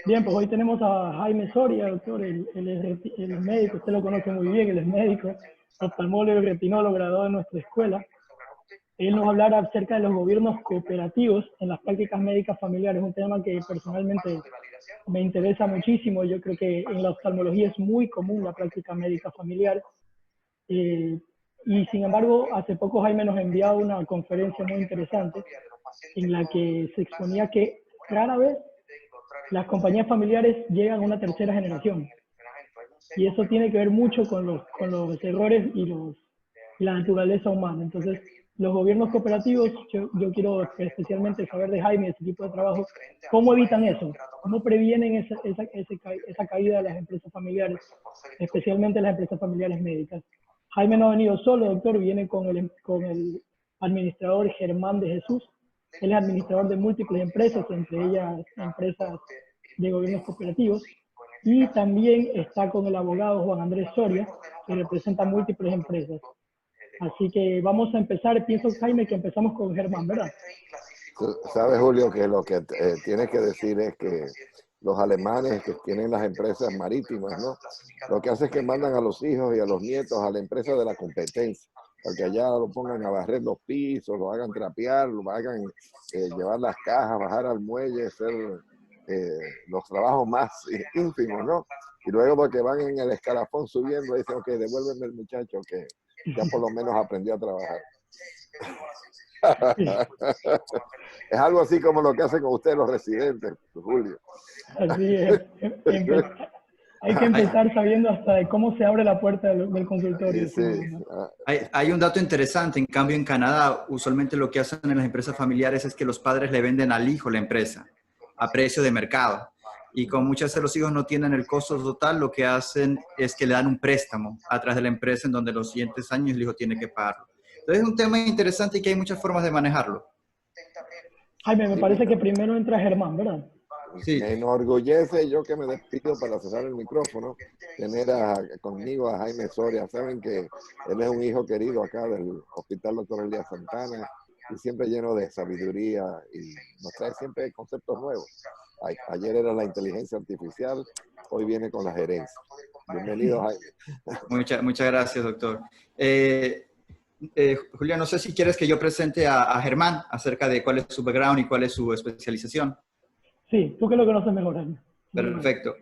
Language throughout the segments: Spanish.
Bien, pues hoy tenemos a Jaime Soria, doctor, él es médico, usted lo conoce muy bien, él es médico, oftalmólogo y retinólogo graduado de nuestra escuela. Él nos va a hablar acerca de los gobiernos cooperativos en las prácticas médicas familiares, un tema que personalmente me interesa muchísimo. Yo creo que en la oftalmología es muy común la práctica médica familiar. Y sin embargo, hace poco Jaime nos envió una conferencia muy interesante en la que se exponía que rara vez las compañías familiares llegan a una tercera generación. Y eso tiene que ver mucho con los errores y la naturaleza humana. Entonces, los gobiernos cooperativos, yo quiero especialmente saber de Jaime, ese tipo de trabajo, ¿cómo evitan eso? ¿Cómo previenen esa caída de las empresas familiares, especialmente las empresas familiares médicas? Jaime no ha venido solo, doctor, viene con el administrador Germán de Jesús. Él es administrador de múltiples empresas, entre ellas empresas de gobiernos cooperativos. Y también está con el abogado Juan Andrés Soria, que representa múltiples empresas. Así que vamos a empezar. Pienso, Jaime, que empezamos con Germán, ¿verdad? Tú sabes, Julio, que lo que tienes que decir es que los alemanes que tienen las empresas marítimas, ¿no? Lo que hacen es que mandan a los hijos y a los nietos a la empresa de la competencia, para que allá lo pongan a barrer los pisos, lo hagan trapear, lo hagan llevar las cajas, bajar al muelle, hacer los trabajos más ínfimos, ¿no? Y luego porque van en el escalafón subiendo, dicen, ok, devuélveme el muchacho que ya por lo menos aprendió a trabajar. Es algo así como lo que hacen con ustedes los residentes, Julio. Así es. Hay que empezar sabiendo hasta de cómo se abre la puerta del consultorio. Sí. Hay un dato interesante. En cambio, en Canadá, usualmente lo que hacen en las empresas familiares es que los padres le venden al hijo la empresa a precio de mercado. Y como muchas veces los hijos no tienen el costo total, lo que hacen es que le dan un préstamo a través de la empresa en donde los siguientes años el hijo tiene que pagarlo. Entonces es un tema interesante y que hay muchas formas de manejarlo. Jaime, me parece que primero entra Germán, ¿verdad? Sí. Me enorgullece, yo que me despido para cerrar el micrófono, tener conmigo a Jaime Soria. Saben que él es un hijo querido acá del Hospital Dr. Elías Santana y siempre lleno de sabiduría y nos trae siempre conceptos nuevos. Ayer era la inteligencia artificial, hoy viene con la gerencia. Bienvenido, Jaime. Muchas gracias, doctor. Julián, no sé si quieres que yo presente a Germán acerca de cuál es su background y cuál es su especialización. Sí, tú que lo conoces mejor, Jaime. Perfecto.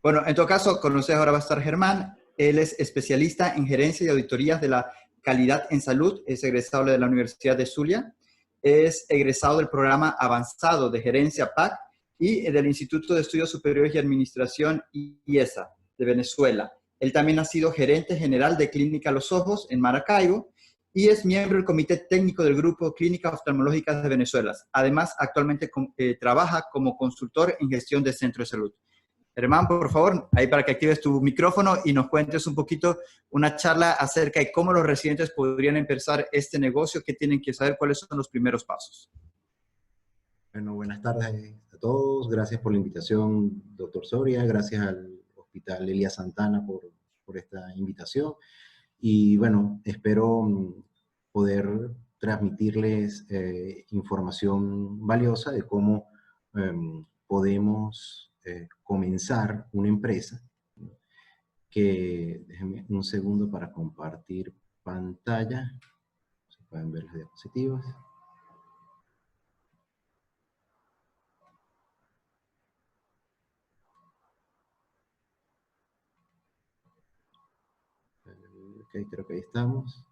Bueno, en todo caso, con ustedes ahora va a estar Germán. Él es especialista en gerencia y auditorías de la calidad en salud. Es egresado de la Universidad de Zulia. Es egresado del programa avanzado de gerencia PAC y del Instituto de Estudios Superiores y Administración IESA de Venezuela. Él también ha sido gerente general de Clínica Los Ojos en Maracaibo y es miembro del Comité Técnico del Grupo Clínicas Oftalmológicas de Venezuela. Además, actualmente trabaja como consultor en gestión de centros de salud. Germán, por favor, ahí para que actives tu micrófono y nos cuentes un poquito una charla acerca de cómo los residentes podrían empezar este negocio, qué tienen que saber, cuáles son los primeros pasos. Bueno, buenas tardes a todos. Gracias por la invitación, doctor Soria. Gracias al Hospital Elías Santana por esta invitación. Y bueno, espero poder transmitirles información valiosa de cómo podemos comenzar una empresa. Déjenme un segundo para compartir pantalla. Se pueden ver las diapositivas. Ok, creo que ahí estamos.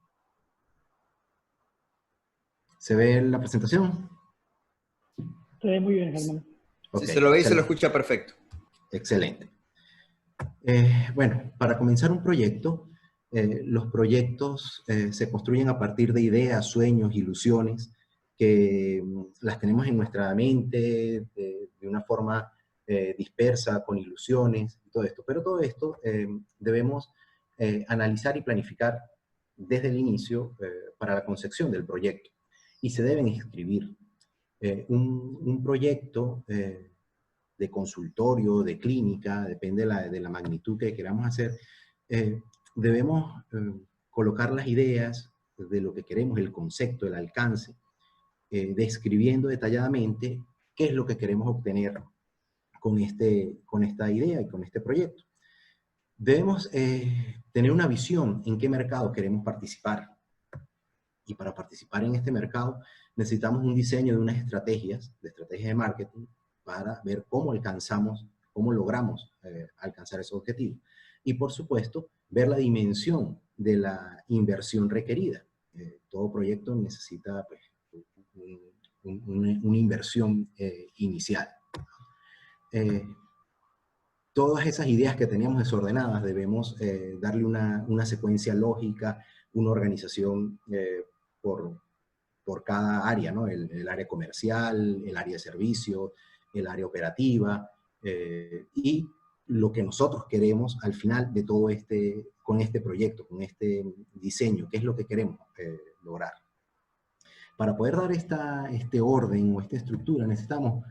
¿Se ve la presentación? Se ve muy bien, Germán. Okay, si se lo ve y se lo escucha perfecto. Excelente. Bueno, para comenzar un proyecto, los proyectos se construyen a partir de ideas, sueños, ilusiones, que las tenemos en nuestra mente de una forma dispersa, con ilusiones y todo esto. Pero todo esto debemos analizar y planificar desde el inicio para la concepción del proyecto. Y se deben escribir. Un proyecto de consultorio, de clínica, depende de la magnitud que queramos hacer, debemos colocar las ideas de lo que queremos, el concepto, el alcance, describiendo detalladamente qué es lo que queremos obtener con esta idea y con este proyecto. Debemos tener una visión en qué mercado queremos participar. Y para participar en este mercado necesitamos un diseño de unas estrategias de marketing para ver cómo logramos alcanzar esos objetivos. Y por supuesto, ver la dimensión de la inversión requerida. Todo proyecto necesita pues, una inversión inicial. Todas esas ideas que teníamos desordenadas debemos darle una secuencia lógica, una organización por cada área, ¿no? El área comercial, el área de servicio, el área operativa, y lo que nosotros queremos al final de todo con este proyecto, con este diseño, qué es lo que queremos lograr. Para poder dar este orden o esta estructura necesitamos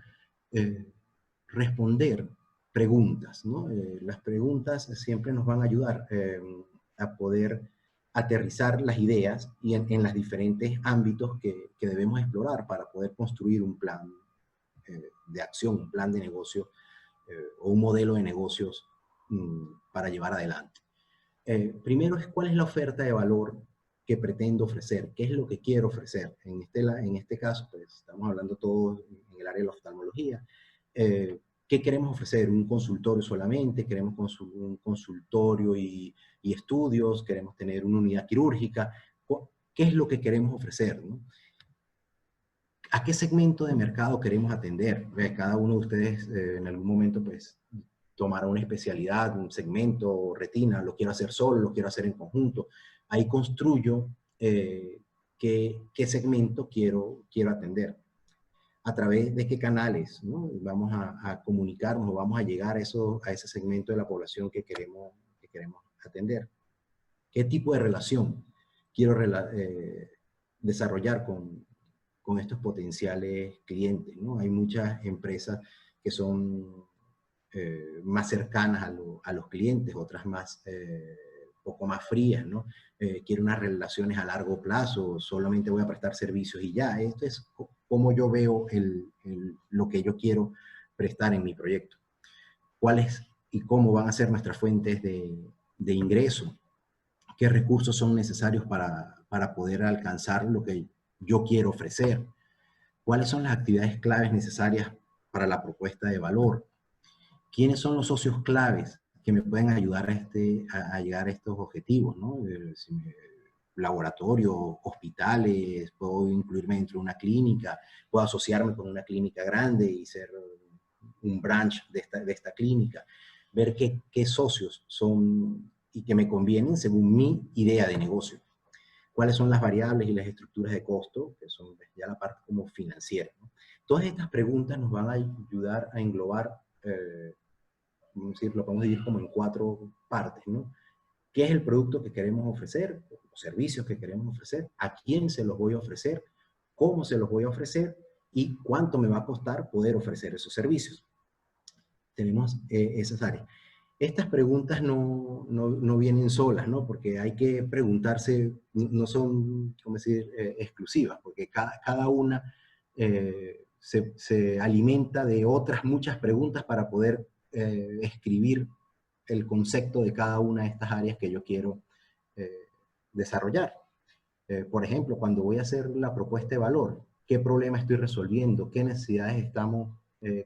responder preguntas, ¿no? Las preguntas siempre nos van a ayudar a poder aterrizar las ideas y en los diferentes ámbitos que debemos explorar para poder construir un plan de acción, un plan de negocio o un modelo de negocios para llevar adelante. Primero es cuál es la oferta de valor que pretendo ofrecer, qué es lo que quiero ofrecer. En este caso, pues estamos hablando todos en el área de la oftalmología. ¿Qué queremos ofrecer? ¿Un consultorio solamente? ¿Queremos un consultorio y estudios? ¿Queremos tener una unidad quirúrgica? ¿Qué es lo que queremos ofrecer, ¿no? ¿A qué segmento de mercado queremos atender? Cada uno de ustedes en algún momento pues, tomará una especialidad, un segmento, retina, lo quiero hacer solo, lo quiero hacer en conjunto. Ahí construyo qué segmento quiero atender. A través de qué canales, ¿no? Vamos a comunicarnos o vamos a llegar a ese segmento de la población que queremos atender. ¿Qué tipo de relación quiero desarrollar con estos potenciales clientes, ¿no? Hay muchas empresas que son más cercanas a los clientes, otras poco más frías, ¿no? Quiero unas relaciones a largo plazo, solamente voy a prestar servicios y ya. Esto es cómo yo veo lo que yo quiero prestar en mi proyecto. ¿Cuáles y cómo van a ser nuestras fuentes de ingreso? ¿Qué recursos son necesarios para poder alcanzar lo que yo quiero ofrecer? ¿Cuáles son las actividades claves necesarias para la propuesta de valor? ¿Quiénes son los socios claves que me pueden ayudar a llegar a estos objetivos, ¿no? Laboratorios, hospitales, puedo incluirme dentro de una clínica, puedo asociarme con una clínica grande y ser un branch de esta clínica, ver qué socios son y que me convienen según mi idea de negocio. ¿Cuáles son las variables y las estructuras de costo? Que son ya la parte como financiera, ¿no? Todas estas preguntas nos van a ayudar a englobar, lo podemos dividir como en 4 partes, ¿no? ¿Qué es el producto que queremos ofrecer? Los servicios que queremos ofrecer, a quién se los voy a ofrecer, cómo se los voy a ofrecer y cuánto me va a costar poder ofrecer esos servicios. Tenemos esas áreas. Estas preguntas no vienen solas, ¿no? Porque hay que preguntarse, no son, ¿cómo decir?, exclusivas, porque cada una se alimenta de otras muchas preguntas para poder escribir el concepto de cada una de estas áreas que yo quiero desarrollar. Por ejemplo, cuando voy a hacer la propuesta de valor, ¿qué problema estoy resolviendo? ¿Qué necesidades estamos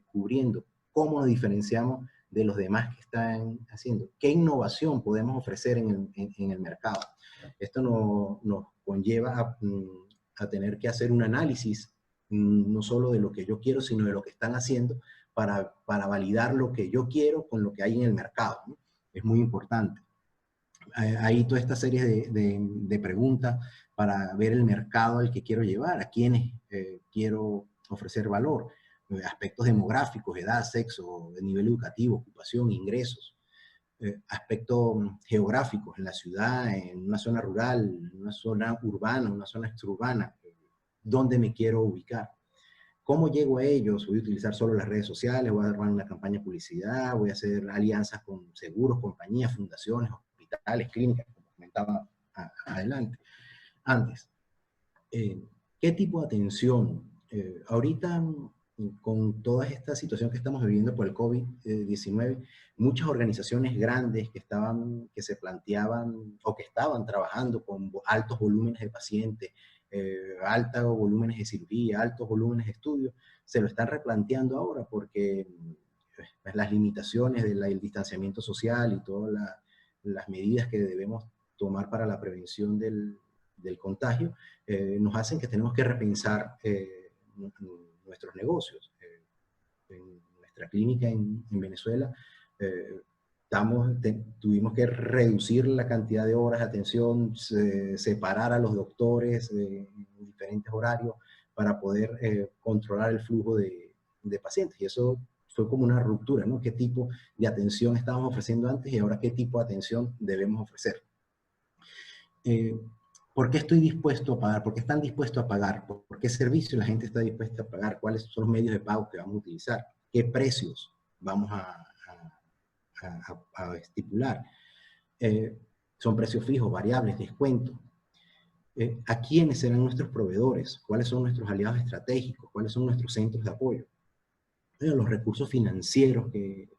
cubriendo? ¿Cómo nos diferenciamos de los demás que están haciendo? ¿Qué innovación podemos ofrecer en el mercado? Esto nos conlleva a tener que hacer un análisis no solo de lo que yo quiero, sino de lo que están haciendo para validar lo que yo quiero con lo que hay en el mercado, ¿no? Es muy importante. Hay toda esta serie de preguntas para ver el mercado al que quiero llevar, a quienes quiero ofrecer valor, aspectos demográficos, edad, sexo, nivel educativo, ocupación, ingresos, aspectos geográficos en la ciudad, en una zona rural, en una zona urbana, una zona extraurbana, dónde me quiero ubicar. ¿Cómo llego a ellos? ¿Voy a utilizar solo las redes sociales? ¿Voy a armar una campaña de publicidad? ¿Voy a hacer alianzas con seguros, compañías, fundaciones, hospitales, clínicas, como comentaba antes? ¿Qué tipo de atención? Ahorita con toda esta situación que estamos viviendo por el COVID-19, muchas organizaciones grandes que se planteaban o que estaban trabajando con altos volúmenes de pacientes, altos volúmenes de cirugía, altos volúmenes de estudios, se lo están replanteando ahora porque pues, las limitaciones del distanciamiento social y todas las medidas que debemos tomar para la prevención del contagio, nos hacen que tenemos que repensar nuestros negocios. En nuestra clínica en Venezuela, tuvimos que reducir la cantidad de horas de atención, separar a los doctores en diferentes horarios para poder controlar el flujo de pacientes. Y eso fue como una ruptura, ¿no? ¿Qué tipo de atención estábamos ofreciendo antes y ahora qué tipo de atención debemos ofrecer? ¿Por qué estoy dispuesto a pagar? ¿Por qué están dispuestos a pagar? ¿Por qué servicio la gente está dispuesta a pagar? ¿Cuáles son los medios de pago que vamos a utilizar? ¿Qué precios vamos a estipular? ¿Son precios fijos, variables, descuento? ¿A quiénes serán nuestros proveedores? ¿Cuáles son nuestros aliados estratégicos? ¿Cuáles son nuestros centros de apoyo? Los recursos financieros que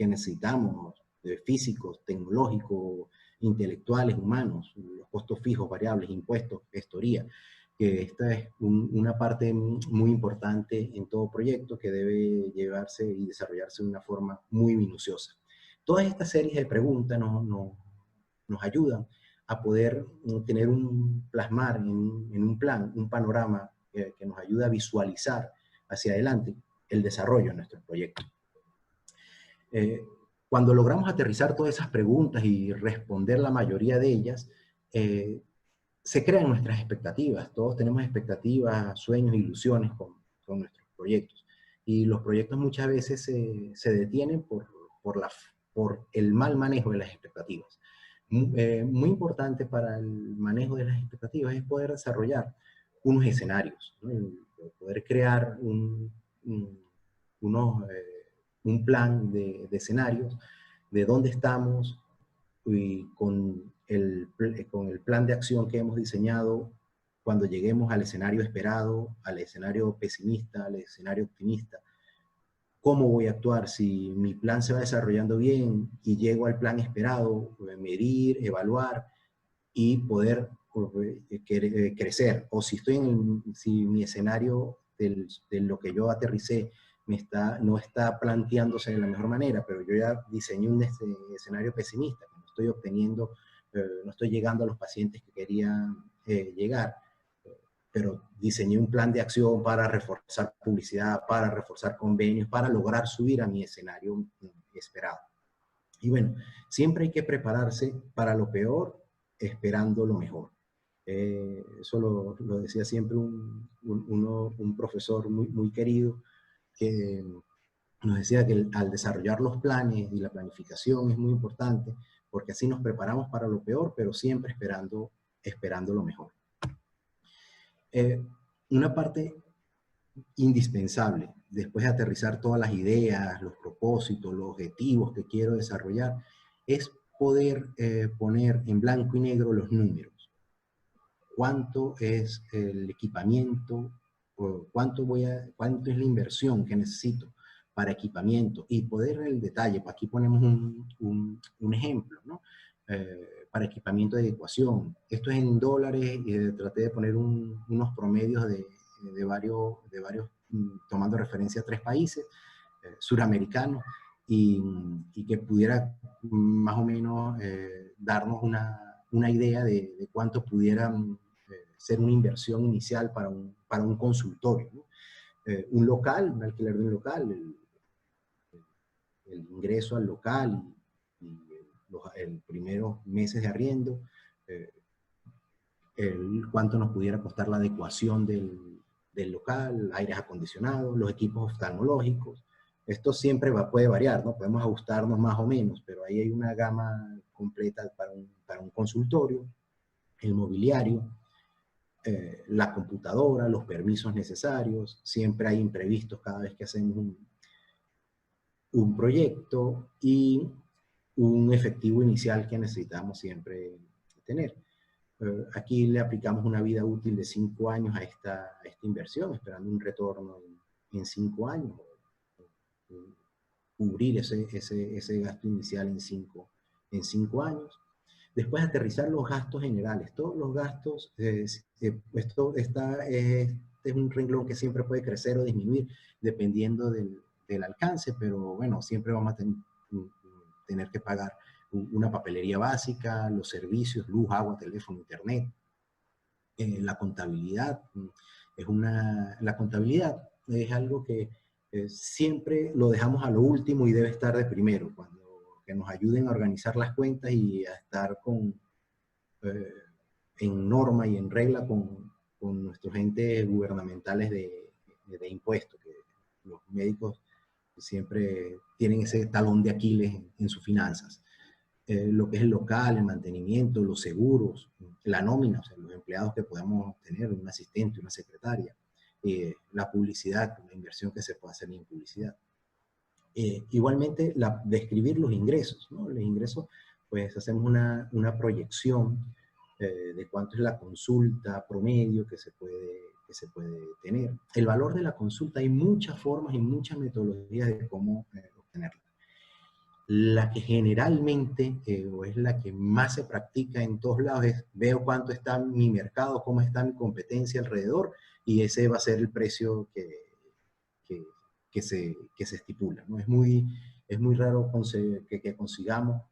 necesitamos, físicos, tecnológicos, intelectuales, humanos, los costos fijos, variables, impuestos, gestoría, que esta es una parte muy importante en todo proyecto que debe llevarse y desarrollarse de una forma muy minuciosa. Todas estas series de preguntas nos ayudan a poder plasmar en un plan, un panorama que nos ayuda a visualizar hacia adelante el desarrollo de nuestro proyecto. Cuando logramos aterrizar todas esas preguntas y responder la mayoría de ellas, se crean nuestras expectativas. Todos tenemos expectativas, sueños, ilusiones con nuestros proyectos. Y los proyectos muchas veces se detienen por el mal manejo de las expectativas. Muy importante para el manejo de las expectativas es poder desarrollar unos escenarios, ¿no? Poder crear un plan de escenarios, de dónde estamos, y con el plan de acción que hemos diseñado, cuando lleguemos al escenario esperado, al escenario pesimista, al escenario optimista, cómo voy a actuar si mi plan se va desarrollando bien y llego al plan esperado, medir, evaluar y poder crecer. O si si mi escenario de lo que yo aterricé no está planteándose de la mejor manera, pero yo ya diseñé un escenario pesimista, no estoy obteniendo, no estoy llegando a los pacientes que quería llegar, pero diseñé un plan de acción para reforzar publicidad, para reforzar convenios, para lograr subir a mi escenario esperado. Y bueno, siempre hay que prepararse para lo peor, esperando lo mejor. Eso lo decía siempre un profesor muy querido, que nos decía que al desarrollar los planes y la planificación es muy importante, porque así nos preparamos para lo peor, pero siempre esperando lo mejor. Una parte indispensable, después de aterrizar todas las ideas, los propósitos, los objetivos que quiero desarrollar, es poder poner en blanco y negro los números. ¿Cuánto es el equipamiento? ¿Cuánto es la inversión que necesito para equipamiento? Y poder el detalle, aquí ponemos un ejemplo, ¿no? Para equipamiento de adecuación. Esto es en dólares y traté de poner unos promedios de varios, tomando referencia a 3 países suramericanos y que pudiera más o menos darnos una idea de cuánto pudiera ser una inversión inicial para un consultorio, ¿no? Un local, un alquiler de un local, el ingreso al local y los primeros meses de arriendo, cuánto nos pudiera costar la adecuación del local, aires acondicionados, los equipos oftalmológicos. Esto siempre puede variar, ¿no? Podemos ajustarnos más o menos, pero ahí hay una gama completa para un consultorio, el mobiliario, la computadora, los permisos necesarios. Siempre hay imprevistos cada vez que hacemos un proyecto y un efectivo inicial que necesitamos siempre tener. Aquí le aplicamos una vida útil de 5 años a esta inversión, esperando un retorno en 5 años, cubrir ese gasto inicial en 5 años. Después aterrizar los gastos generales, todos los gastos, esto es un renglón que siempre puede crecer o disminuir dependiendo del alcance, pero bueno, siempre vamos a tener que pagar una papelería básica, los servicios, luz, agua, teléfono, internet, la contabilidad. La contabilidad es algo que siempre lo dejamos a lo último y debe estar de primero, que nos ayuden a organizar las cuentas y a estar en norma y en regla con nuestros entes gubernamentales de impuestos, que los médicos siempre tienen ese talón de Aquiles en sus finanzas. Lo que es el local, el mantenimiento, los seguros, la nómina, o sea, los empleados que podemos tener, un asistente, una secretaria, la publicidad, la inversión que se puede hacer en publicidad. Igualmente, describir los ingresos, ¿no? Los ingresos, pues hacemos una proyección de cuánto es la consulta promedio que se puede tener. El valor de la consulta, hay muchas formas y muchas metodologías de cómo obtenerla. La que generalmente, o es la que más se practica en todos lados, es veo cuánto está mi mercado, cómo está mi competencia alrededor, y ese va a ser el precio que se estipula, ¿no? Es muy raro que consigamos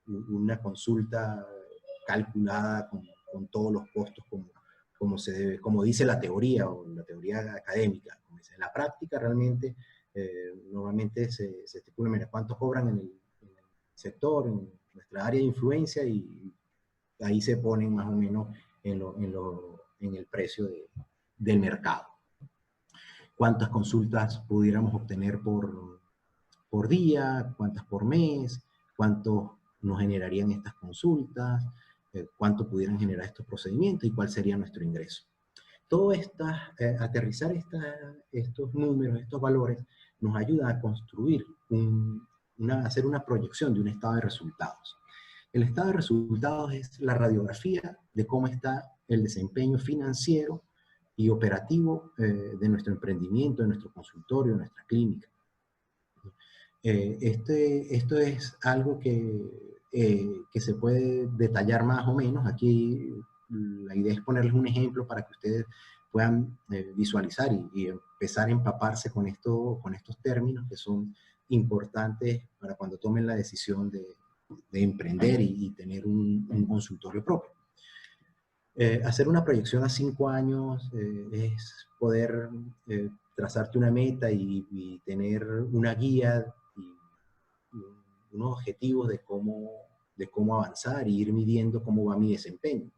una consulta calculada con todos los costos como dice la teoría o la teoría académica. Como dice. En la práctica realmente normalmente se estipula, mira, cuánto cobran en el sector, en nuestra área de influencia, y ahí se ponen más o menos en el precio del mercado. Cuántas consultas pudiéramos obtener por día, cuántas por mes, cuánto nos generarían estas consultas, cuánto pudieran generar estos procedimientos y cuál sería nuestro ingreso. Todo aterrizar estos números, estos valores, nos ayuda a construir, hacer una proyección de un estado de resultados. El estado de resultados es la radiografía de cómo está el desempeño financiero y operativo de nuestro emprendimiento, de nuestro consultorio, de nuestra clínica. Esto es algo que se puede detallar más o menos. Aquí la idea es ponerles un ejemplo para que ustedes puedan visualizar y empezar a empaparse con estos términos que son importantes para cuando tomen la decisión de emprender y tener un consultorio propio. Hacer una proyección a 5 años es poder trazarte una meta y tener una guía y unos objetivos de cómo avanzar y ir midiendo cómo va mi desempeño.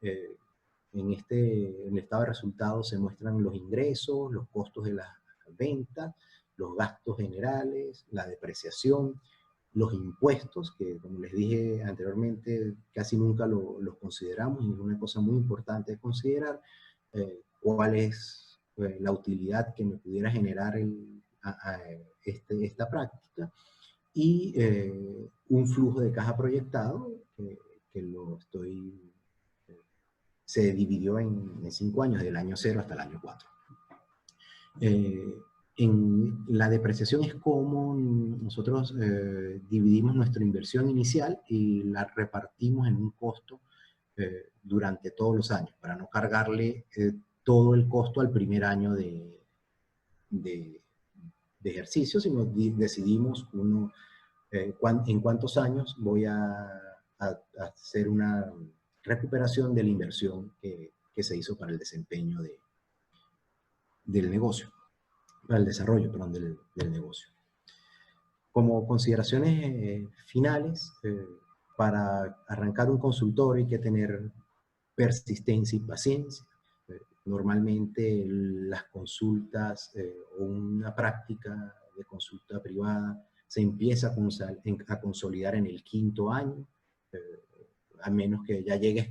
En el estado de resultados se muestran los ingresos, los costos de las ventas, los gastos generales, la depreciación, los impuestos, que como les dije anteriormente, casi nunca los consideramos, y es una cosa muy importante de considerar, cuál es la utilidad que me pudiera generar esta práctica, y un flujo de caja proyectado que se dividió en 5 años, del año 0 hasta el año 4. En la depreciación es como nosotros dividimos nuestra inversión inicial y la repartimos en un costo durante todos los años, para no cargarle todo el costo al primer año de ejercicio, sino decidimos en cuántos años voy a hacer una recuperación de la inversión que se hizo para el desempeño del negocio, para el desarrollo, perdón, del negocio. Como consideraciones finales, para arrancar un consultorio hay que tener persistencia y paciencia. Normalmente las consultas o una práctica de consulta privada se empieza a consolidar en el 5.º año, a menos que ya llegues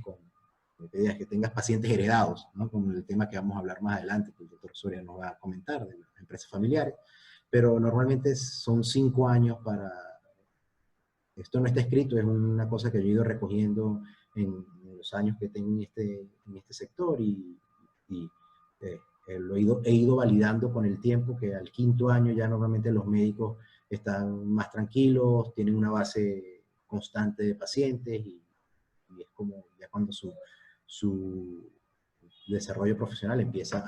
que tengas pacientes heredados, ¿no? Como el tema que vamos a hablar más adelante, que el doctor Soria nos va a comentar, de las empresas familiares. Pero normalmente son 5 años para... Esto no está escrito, es una cosa que yo he ido recogiendo en los años que tengo en este sector, y he ido validando con el tiempo, que al 5.º año ya normalmente los médicos están más tranquilos, tienen una base constante de pacientes y es como ya cuando su desarrollo profesional empieza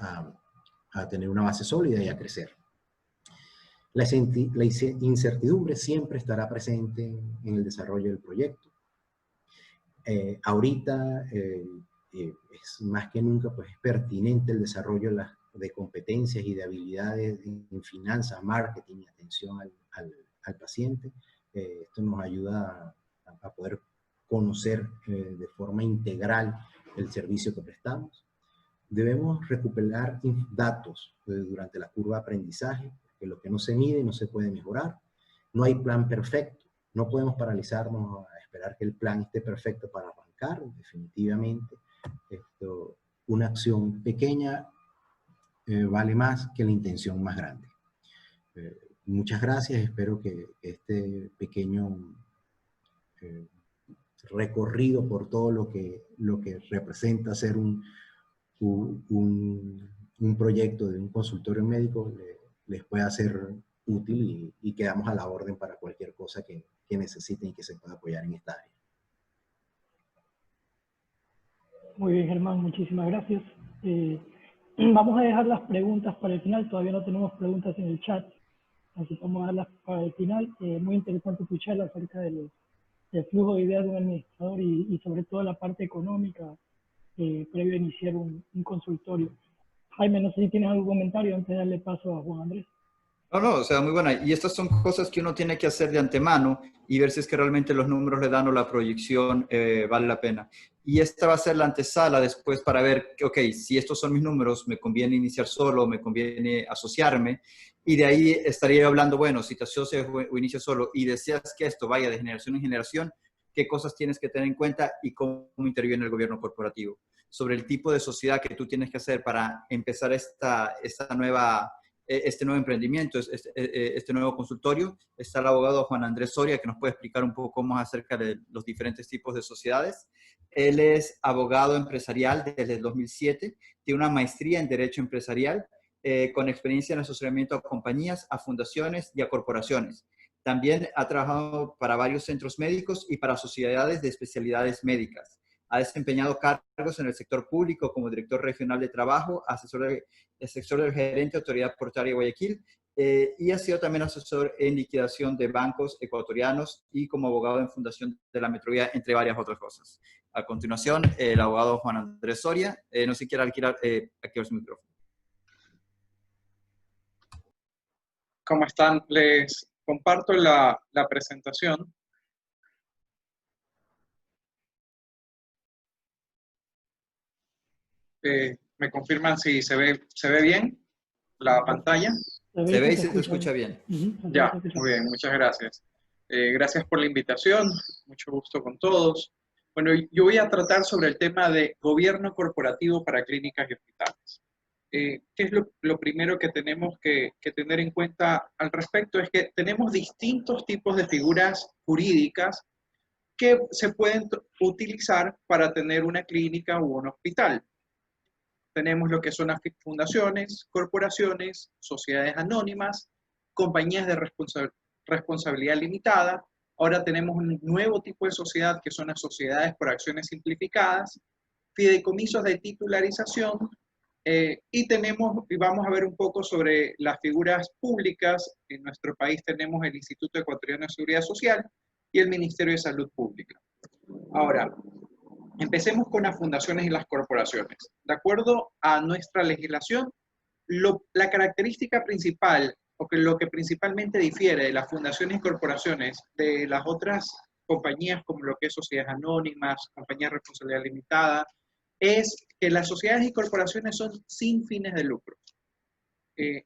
a tener una base sólida y a crecer. La incertidumbre siempre estará presente en el desarrollo del proyecto. Ahorita es más que nunca pues, es pertinente el desarrollo de competencias y de habilidades en finanzas, marketing y atención al paciente. Esto nos ayuda a poder conocer de forma integral el servicio que prestamos. Debemos recuperar datos durante la curva de aprendizaje, porque lo que no se mide no se puede mejorar. No hay plan perfecto. No podemos paralizarnos a esperar que el plan esté perfecto para arrancar. Definitivamente, una acción pequeña vale más que la intención más grande. Muchas gracias. Espero que este pequeño recorrido por todo lo que representa ser un proyecto de un consultorio médico les pueda ser útil y quedamos a la orden para cualquier cosa que necesiten y que se pueda apoyar en esta área. Muy bien, Germán, muchísimas gracias. Vamos a dejar las preguntas para el final, todavía no tenemos preguntas en el chat, así que vamos a dejarlas para el final. Muy interesante tu charla acerca del flujo de ideas de un administrador y sobre todo la parte económica previo a iniciar un consultorio. Jaime, no sé si tienes algún comentario antes de darle paso a Juan Andrés. No, o sea, muy buena. Y estas son cosas que uno tiene que hacer de antemano y ver si es que realmente los números le dan o la proyección vale la pena. Y esta va a ser la antesala después para ver, ok, si estos son mis números, me conviene iniciar solo, me conviene asociarme. Y de ahí estaría hablando, bueno, si te asocias o inicias solo y deseas que esto vaya de generación en generación, qué cosas tienes que tener en cuenta y cómo interviene el gobierno corporativo. Sobre el tipo de sociedad que tú tienes que hacer para empezar este nuevo emprendimiento, este nuevo consultorio, está el abogado Juan Andrés Soria, que nos puede explicar un poco más acerca de los diferentes tipos de sociedades. Él es abogado empresarial desde el 2007, tiene una maestría en Derecho Empresarial, con experiencia en asesoramiento a compañías, a fundaciones y a corporaciones. También ha trabajado para varios centros médicos y para sociedades de especialidades médicas. Ha desempeñado cargos en el sector público como director regional de trabajo, asesor del gerente de Autoridad Portuaria de Guayaquil y ha sido también asesor en liquidación de bancos ecuatorianos y como abogado en fundación de la Metrovía, entre varias otras cosas. A continuación, el abogado Juan Andrés Soria. No sé si quiere activar su micrófono. ¿Cómo están? Les comparto la presentación. ¿Me confirman si se ve bien la pantalla? Se ve y se escucha bien. Ya, muy bien, muchas gracias. Gracias por la invitación, mucho gusto con todos. Bueno, yo voy a tratar sobre el tema de gobierno corporativo para clínicas y hospitales. ¿Qué es lo primero que tenemos que tener en cuenta al respecto? Es que tenemos distintos tipos de figuras jurídicas que se pueden utilizar para tener una clínica u un hospital. Tenemos lo que son las fundaciones, corporaciones, sociedades anónimas, compañías de responsabilidad limitada. Ahora tenemos un nuevo tipo de sociedad que son las sociedades por acciones simplificadas, fideicomisos de titularización, y vamos a ver un poco sobre las figuras públicas. En nuestro país tenemos el Instituto Ecuatoriano de Seguridad Social y el Ministerio de Salud Pública. Ahora, empecemos con las fundaciones y las corporaciones. De acuerdo a nuestra legislación, la característica principal, o que lo que principalmente difiere de las fundaciones y corporaciones de las otras compañías, como lo que es sociedades anónimas, compañías de responsabilidad limitada, es que las sociedades y corporaciones son sin fines de lucro.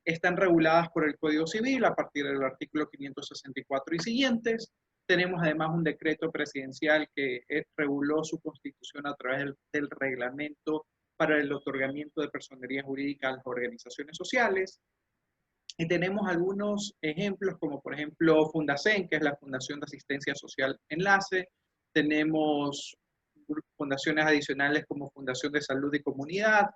Están reguladas por el Código Civil a partir del artículo 564 y siguientes. Tenemos además un decreto presidencial que reguló su constitución a través del reglamento para el otorgamiento de personería jurídica a las organizaciones sociales. Y tenemos algunos ejemplos, como por ejemplo Fundacen, que es la Fundación de Asistencia Social Enlace. Tenemos fundaciones adicionales como Fundación de Salud y Comunidad,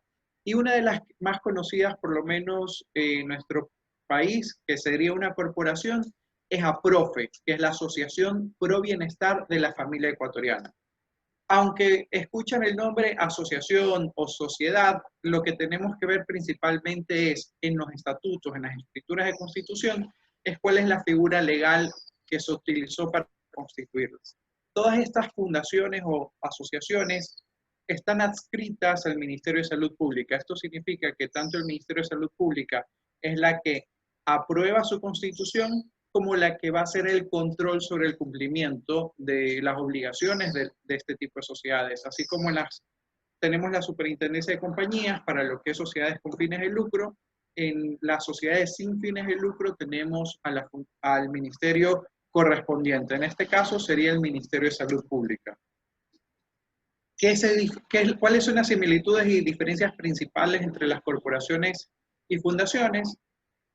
Y una de las más conocidas, por lo menos en nuestro país, que sería una corporación, es APROFE, que es la Asociación Pro Bienestar de la Familia Ecuatoriana. Aunque escuchan el nombre asociación o sociedad, lo que tenemos que ver principalmente es en los estatutos, en las escrituras de constitución, es cuál es la figura legal que se utilizó para constituirlas. Todas estas fundaciones o asociaciones están adscritas al Ministerio de Salud Pública. Esto significa que tanto el Ministerio de Salud Pública es la que aprueba su constitución como la que va a hacer el control sobre el cumplimiento de las obligaciones de este tipo de sociedades, así como tenemos la superintendencia de compañías para lo que es sociedades con fines de lucro. En las sociedades sin fines de lucro tenemos al ministerio correspondiente. En este caso sería el Ministerio de Salud Pública. ¿Cuáles son las similitudes y diferencias principales entre las corporaciones y fundaciones?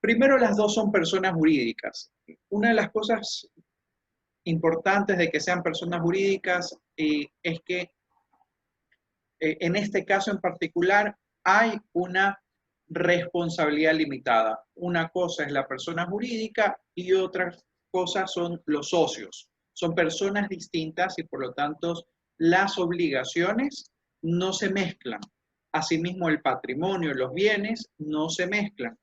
Primero, las dos son personas jurídicas. Una de las cosas importantes de que sean personas jurídicas es que en este caso en particular hay una responsabilidad limitada. Una cosa es la persona jurídica y otra cosa son los socios. Son personas distintas y por lo tanto las obligaciones no se mezclan. Asimismo, el patrimonio y los bienes no se mezclan.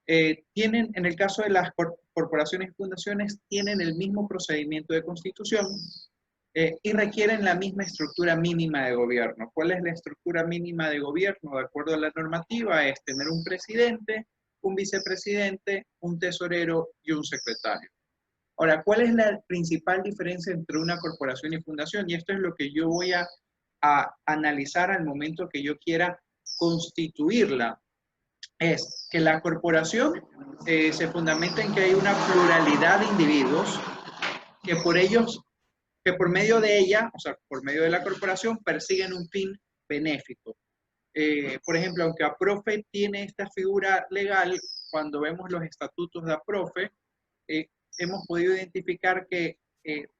En el caso de las corporaciones y fundaciones, tienen el mismo procedimiento de constitución y requieren la misma estructura mínima de gobierno. ¿Cuál es la estructura mínima de gobierno? De acuerdo a la normativa, es tener un presidente, un vicepresidente, un tesorero y un secretario. Ahora, ¿cuál es la principal diferencia entre una corporación y fundación? Y esto es lo que yo voy a analizar al momento que yo quiera constituirla. Es que la corporación se fundamenta en que hay una pluralidad de individuos que por medio de ella, o sea, por medio de la corporación, persiguen un fin benéfico. Por ejemplo, aunque APROFE tiene esta figura legal, cuando vemos los estatutos de APROFE, hemos podido identificar que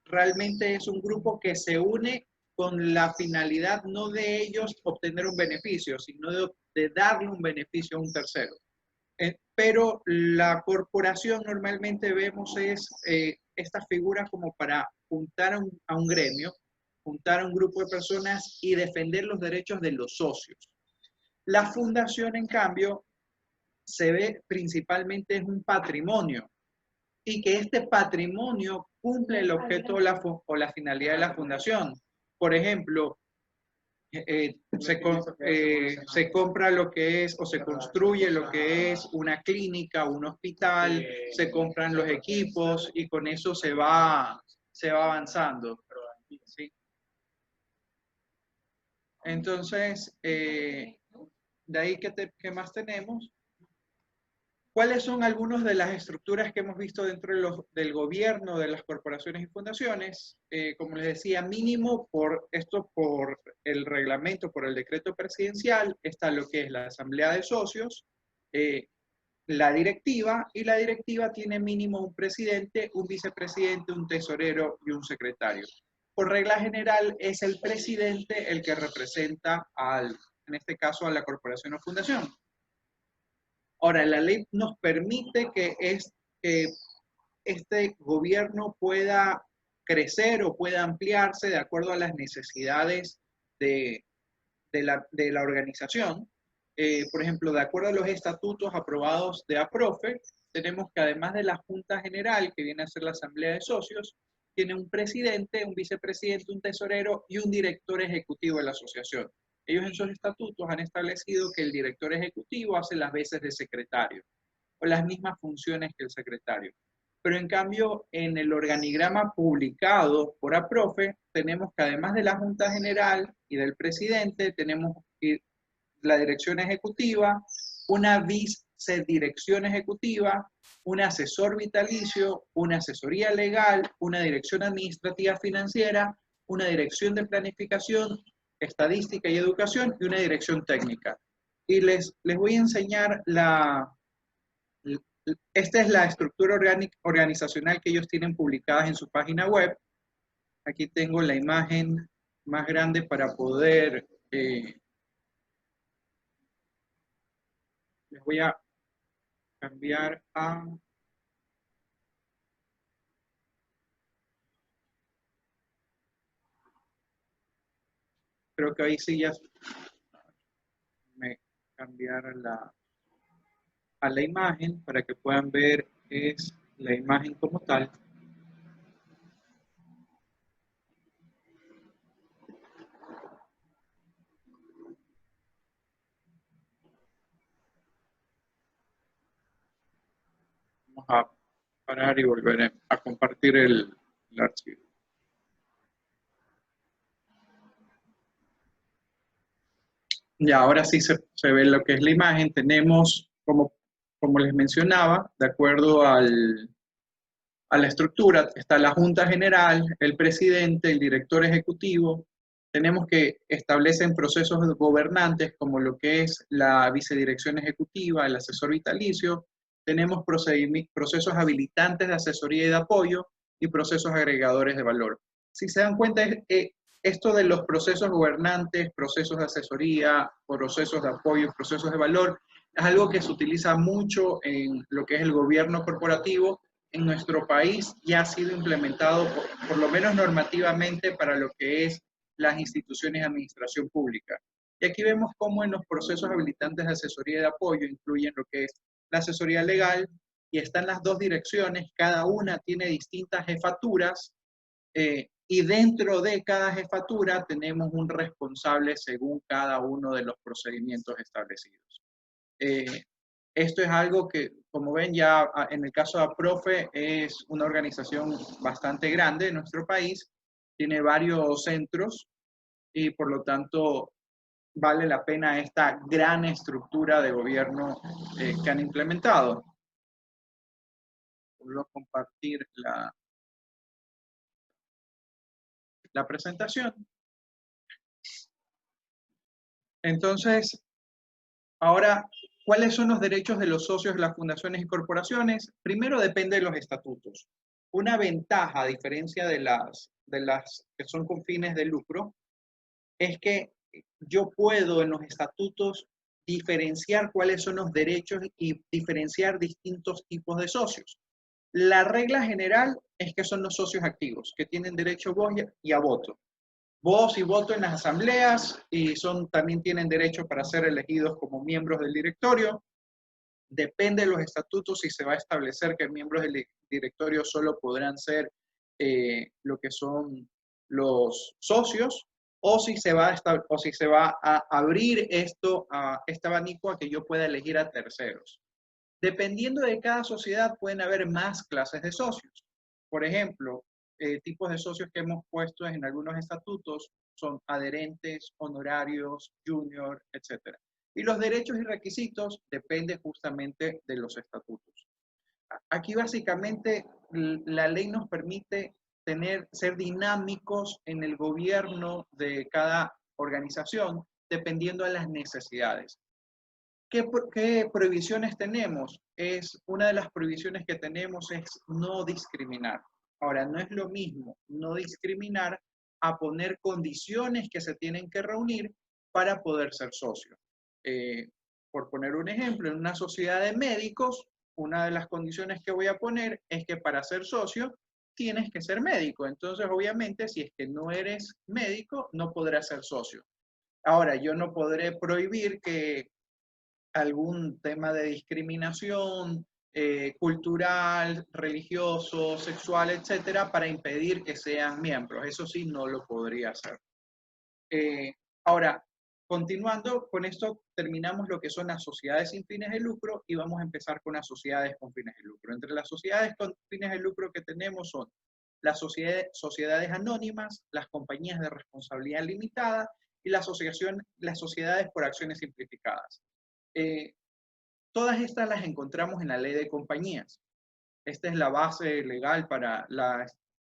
realmente es un grupo que se une con la finalidad no de ellos obtener un beneficio, sino de darle un beneficio a un tercero. Pero la corporación normalmente vemos esta figura como para juntar a un gremio, juntar a un grupo de personas y defender los derechos de los socios. La fundación, en cambio, se ve principalmente en un patrimonio y que este patrimonio cumple el objeto o la finalidad de la fundación. Por ejemplo, se compra lo que es o se construye lo que es una clínica, un hospital, se compran los equipos y con eso se va avanzando. ¿Sí? Entonces, de ahí, ¿qué más tenemos? ¿Cuáles son algunas de las estructuras que hemos visto dentro del gobierno, de las corporaciones y fundaciones? Como les decía, mínimo por el reglamento, por el decreto presidencial, está lo que es la asamblea de socios, la directiva, y la directiva tiene mínimo un presidente, un vicepresidente, un tesorero y un secretario. Por regla general, es el presidente el que representa en este caso, a la corporación o fundación. Ahora, la ley nos permite que este gobierno pueda crecer o pueda ampliarse de acuerdo a las necesidades de la organización. Por ejemplo, de acuerdo a los estatutos aprobados de APROFE, tenemos que además de la Junta General, que viene a ser la Asamblea de Socios, tiene un presidente, un vicepresidente, un tesorero y un director ejecutivo de la asociación. Ellos en sus estatutos han establecido que el director ejecutivo hace las veces de secretario, o las mismas funciones que el secretario. Pero en cambio, en el organigrama publicado por APROFE, tenemos que además de la Junta General y del presidente, tenemos la dirección ejecutiva, una vicedirección ejecutiva, un asesor vitalicio, una asesoría legal, una dirección administrativa financiera, una dirección de planificación, estadística y educación y una dirección técnica. Y les voy a enseñar esta es la estructura organizacional que ellos tienen publicadas en su página web. Aquí tengo la imagen más grande para poder Les voy a cambiar a... Creo que ahí sí ya me cambiar a la imagen para que puedan ver es la imagen como tal. Vamos a parar y volver a compartir el archivo. Ya, ahora sí se ve lo que es la imagen. Tenemos, como les mencionaba, de acuerdo a la estructura, está la Junta General, el presidente, el director ejecutivo. Tenemos que establecen procesos gobernantes como lo que es la vicedirección ejecutiva, el asesor vitalicio. Tenemos procesos habilitantes de asesoría y de apoyo y procesos agregadores de valor. Si se dan cuenta, esto de los procesos gobernantes, procesos de asesoría, procesos de apoyo, procesos de valor, es algo que se utiliza mucho en lo que es el gobierno corporativo. En nuestro país ya ha sido implementado, por lo menos normativamente, para lo que es las instituciones de administración pública. Y aquí vemos cómo en los procesos habilitantes de asesoría y de apoyo incluyen lo que es la asesoría legal, y están las dos direcciones, cada una tiene distintas jefaturas, y dentro de cada jefatura tenemos un responsable según cada uno de los procedimientos establecidos. Esto es algo que, como ven, ya en el caso de APROFE es una organización bastante grande en nuestro país, tiene varios centros y por lo tanto vale la pena esta gran estructura de gobierno que han implementado. Vuelvo a compartir la presentación. Entonces, ahora, ¿cuáles son los derechos de los socios de las fundaciones y corporaciones? Primero, depende de los estatutos. Una ventaja, a diferencia de las que son con fines de lucro, es que yo puedo en los estatutos diferenciar cuáles son los derechos y diferenciar distintos tipos de socios. La regla general es que son los socios activos, que tienen derecho a voz y a voto. Voz y voto en las asambleas, y también tienen derecho para ser elegidos como miembros del directorio. Depende de los estatutos si se va a establecer que miembros del directorio solo podrán ser lo que son los socios, o si se va a abrir este abanico a que yo pueda elegir a terceros. Dependiendo de cada sociedad pueden haber más clases de socios. Por ejemplo, tipos de socios que hemos puesto en algunos estatutos son adherentes, honorarios, junior, etc. Y los derechos y requisitos dependen justamente de los estatutos. Aquí básicamente la ley nos permite ser dinámicos en el gobierno de cada organización dependiendo de las necesidades. ¿Qué prohibiciones tenemos? Una de las prohibiciones que tenemos es no discriminar. Ahora, no es lo mismo no discriminar a poner condiciones que se tienen que reunir para poder ser socio. Por poner un ejemplo, en una sociedad de médicos, una de las condiciones que voy a poner es que para ser socio tienes que ser médico. Entonces, obviamente, si es que no eres médico, no podrás ser socio. Ahora, yo no podré prohibir que algún tema de discriminación cultural, religioso, sexual, etcétera, para impedir que sean miembros. Eso sí, no lo podría hacer. Ahora, continuando con esto, terminamos lo que son las sociedades sin fines de lucro y vamos a empezar con las sociedades con fines de lucro. Entre las sociedades con fines de lucro que tenemos son las sociedades anónimas, las compañías de responsabilidad limitada y las sociedades por acciones simplificadas. Todas estas las encontramos en la ley de compañías. Esta es la base legal para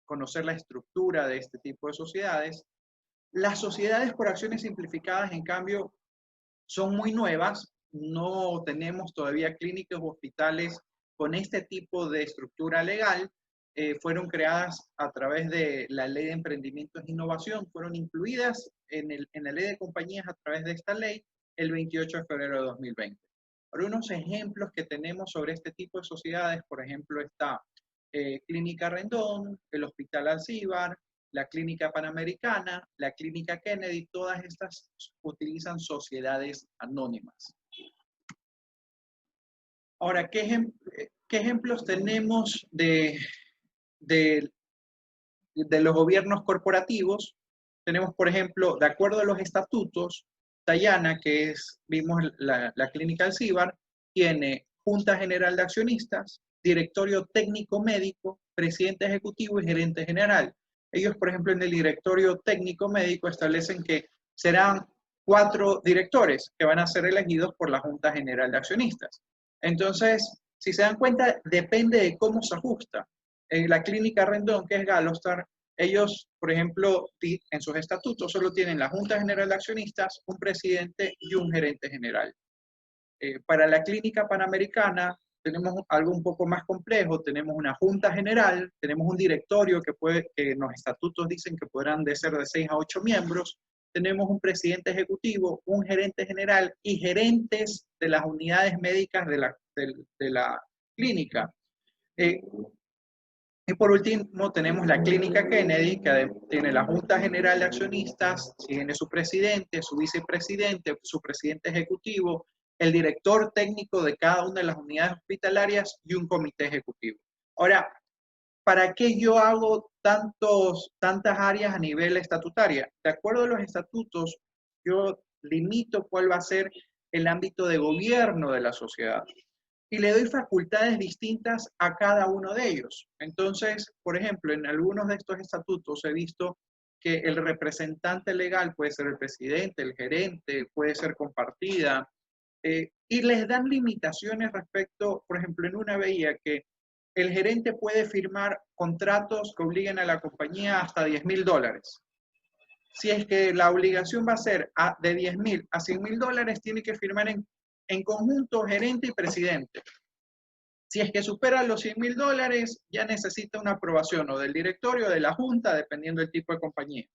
conocer la estructura de este tipo de sociedades. Las sociedades por acciones simplificadas, en cambio, son muy nuevas. No tenemos todavía clínicas u hospitales con este tipo de estructura legal. Fueron creadas a través de la Ley de Emprendimientos e Innovación. Fueron incluidas en la Ley de Compañías a través de esta ley el 28 de febrero de 2020. Ahora, unos ejemplos que tenemos sobre este tipo de sociedades, por ejemplo, está Clínica Rendón, el Hospital Alcíbar, la Clínica Panamericana, la Clínica Kennedy, todas estas utilizan sociedades anónimas. Ahora, ¿qué ejemplos tenemos de los gobiernos corporativos? Tenemos, por ejemplo, de acuerdo a los estatutos, Tayana, vimos la Clínica Alcíbar, tiene Junta General de Accionistas, Directorio Técnico Médico, Presidente Ejecutivo y Gerente General. Ellos, por ejemplo, en el Directorio Técnico Médico establecen que serán 4 directores que van a ser elegidos por la Junta General de Accionistas. Entonces, si se dan cuenta, depende de cómo se ajusta. En la Clínica Rendón, que es Galostar, ellos, por ejemplo, en sus estatutos solo tienen la Junta General de Accionistas, un presidente y un gerente general. Para la Clínica Panamericana tenemos algo un poco más complejo, tenemos una Junta General, tenemos un directorio que en los estatutos dicen que podrán ser de 6 a 8 miembros, tenemos un presidente ejecutivo, un gerente general y gerentes de las unidades médicas de la clínica. Y por último tenemos la Clínica Kennedy, que tiene la Junta General de Accionistas, tiene su presidente, su vicepresidente, su presidente ejecutivo, el director técnico de cada una de las unidades hospitalarias y un comité ejecutivo. Ahora, ¿para qué yo hago tantas áreas a nivel estatutaria? De acuerdo a los estatutos, yo limito cuál va a ser el ámbito de gobierno de la sociedad y le doy facultades distintas a cada uno de ellos. Entonces, por ejemplo, en algunos de estos estatutos he visto que el representante legal puede ser el presidente, el gerente, puede ser compartida, y les dan limitaciones respecto, por ejemplo, en una veía que el gerente puede firmar contratos que obliguen a la compañía hasta $10.000. Si es que la obligación va a ser de $10.000 a $100.000, tiene que firmar en conjunto gerente y presidente. Si es que supera los $100.000, ya necesita una aprobación o del directorio o de la junta, dependiendo del tipo de compañía.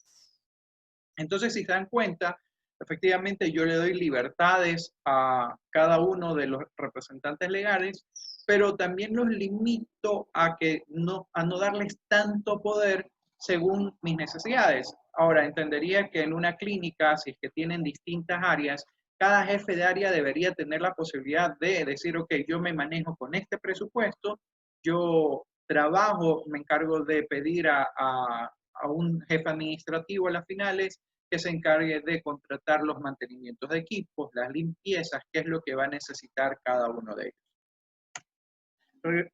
Entonces, si se dan cuenta, efectivamente yo le doy libertades a cada uno de los representantes legales, pero también los limito a no darles tanto poder según mis necesidades. Ahora, entendería que en una clínica, si es que tienen distintas áreas, cada jefe de área debería tener la posibilidad de decir, ok, yo me manejo con este presupuesto, yo trabajo, me encargo de pedir a un jefe administrativo a las finales que se encargue de contratar los mantenimientos de equipos, las limpiezas, qué es lo que va a necesitar cada uno de ellos.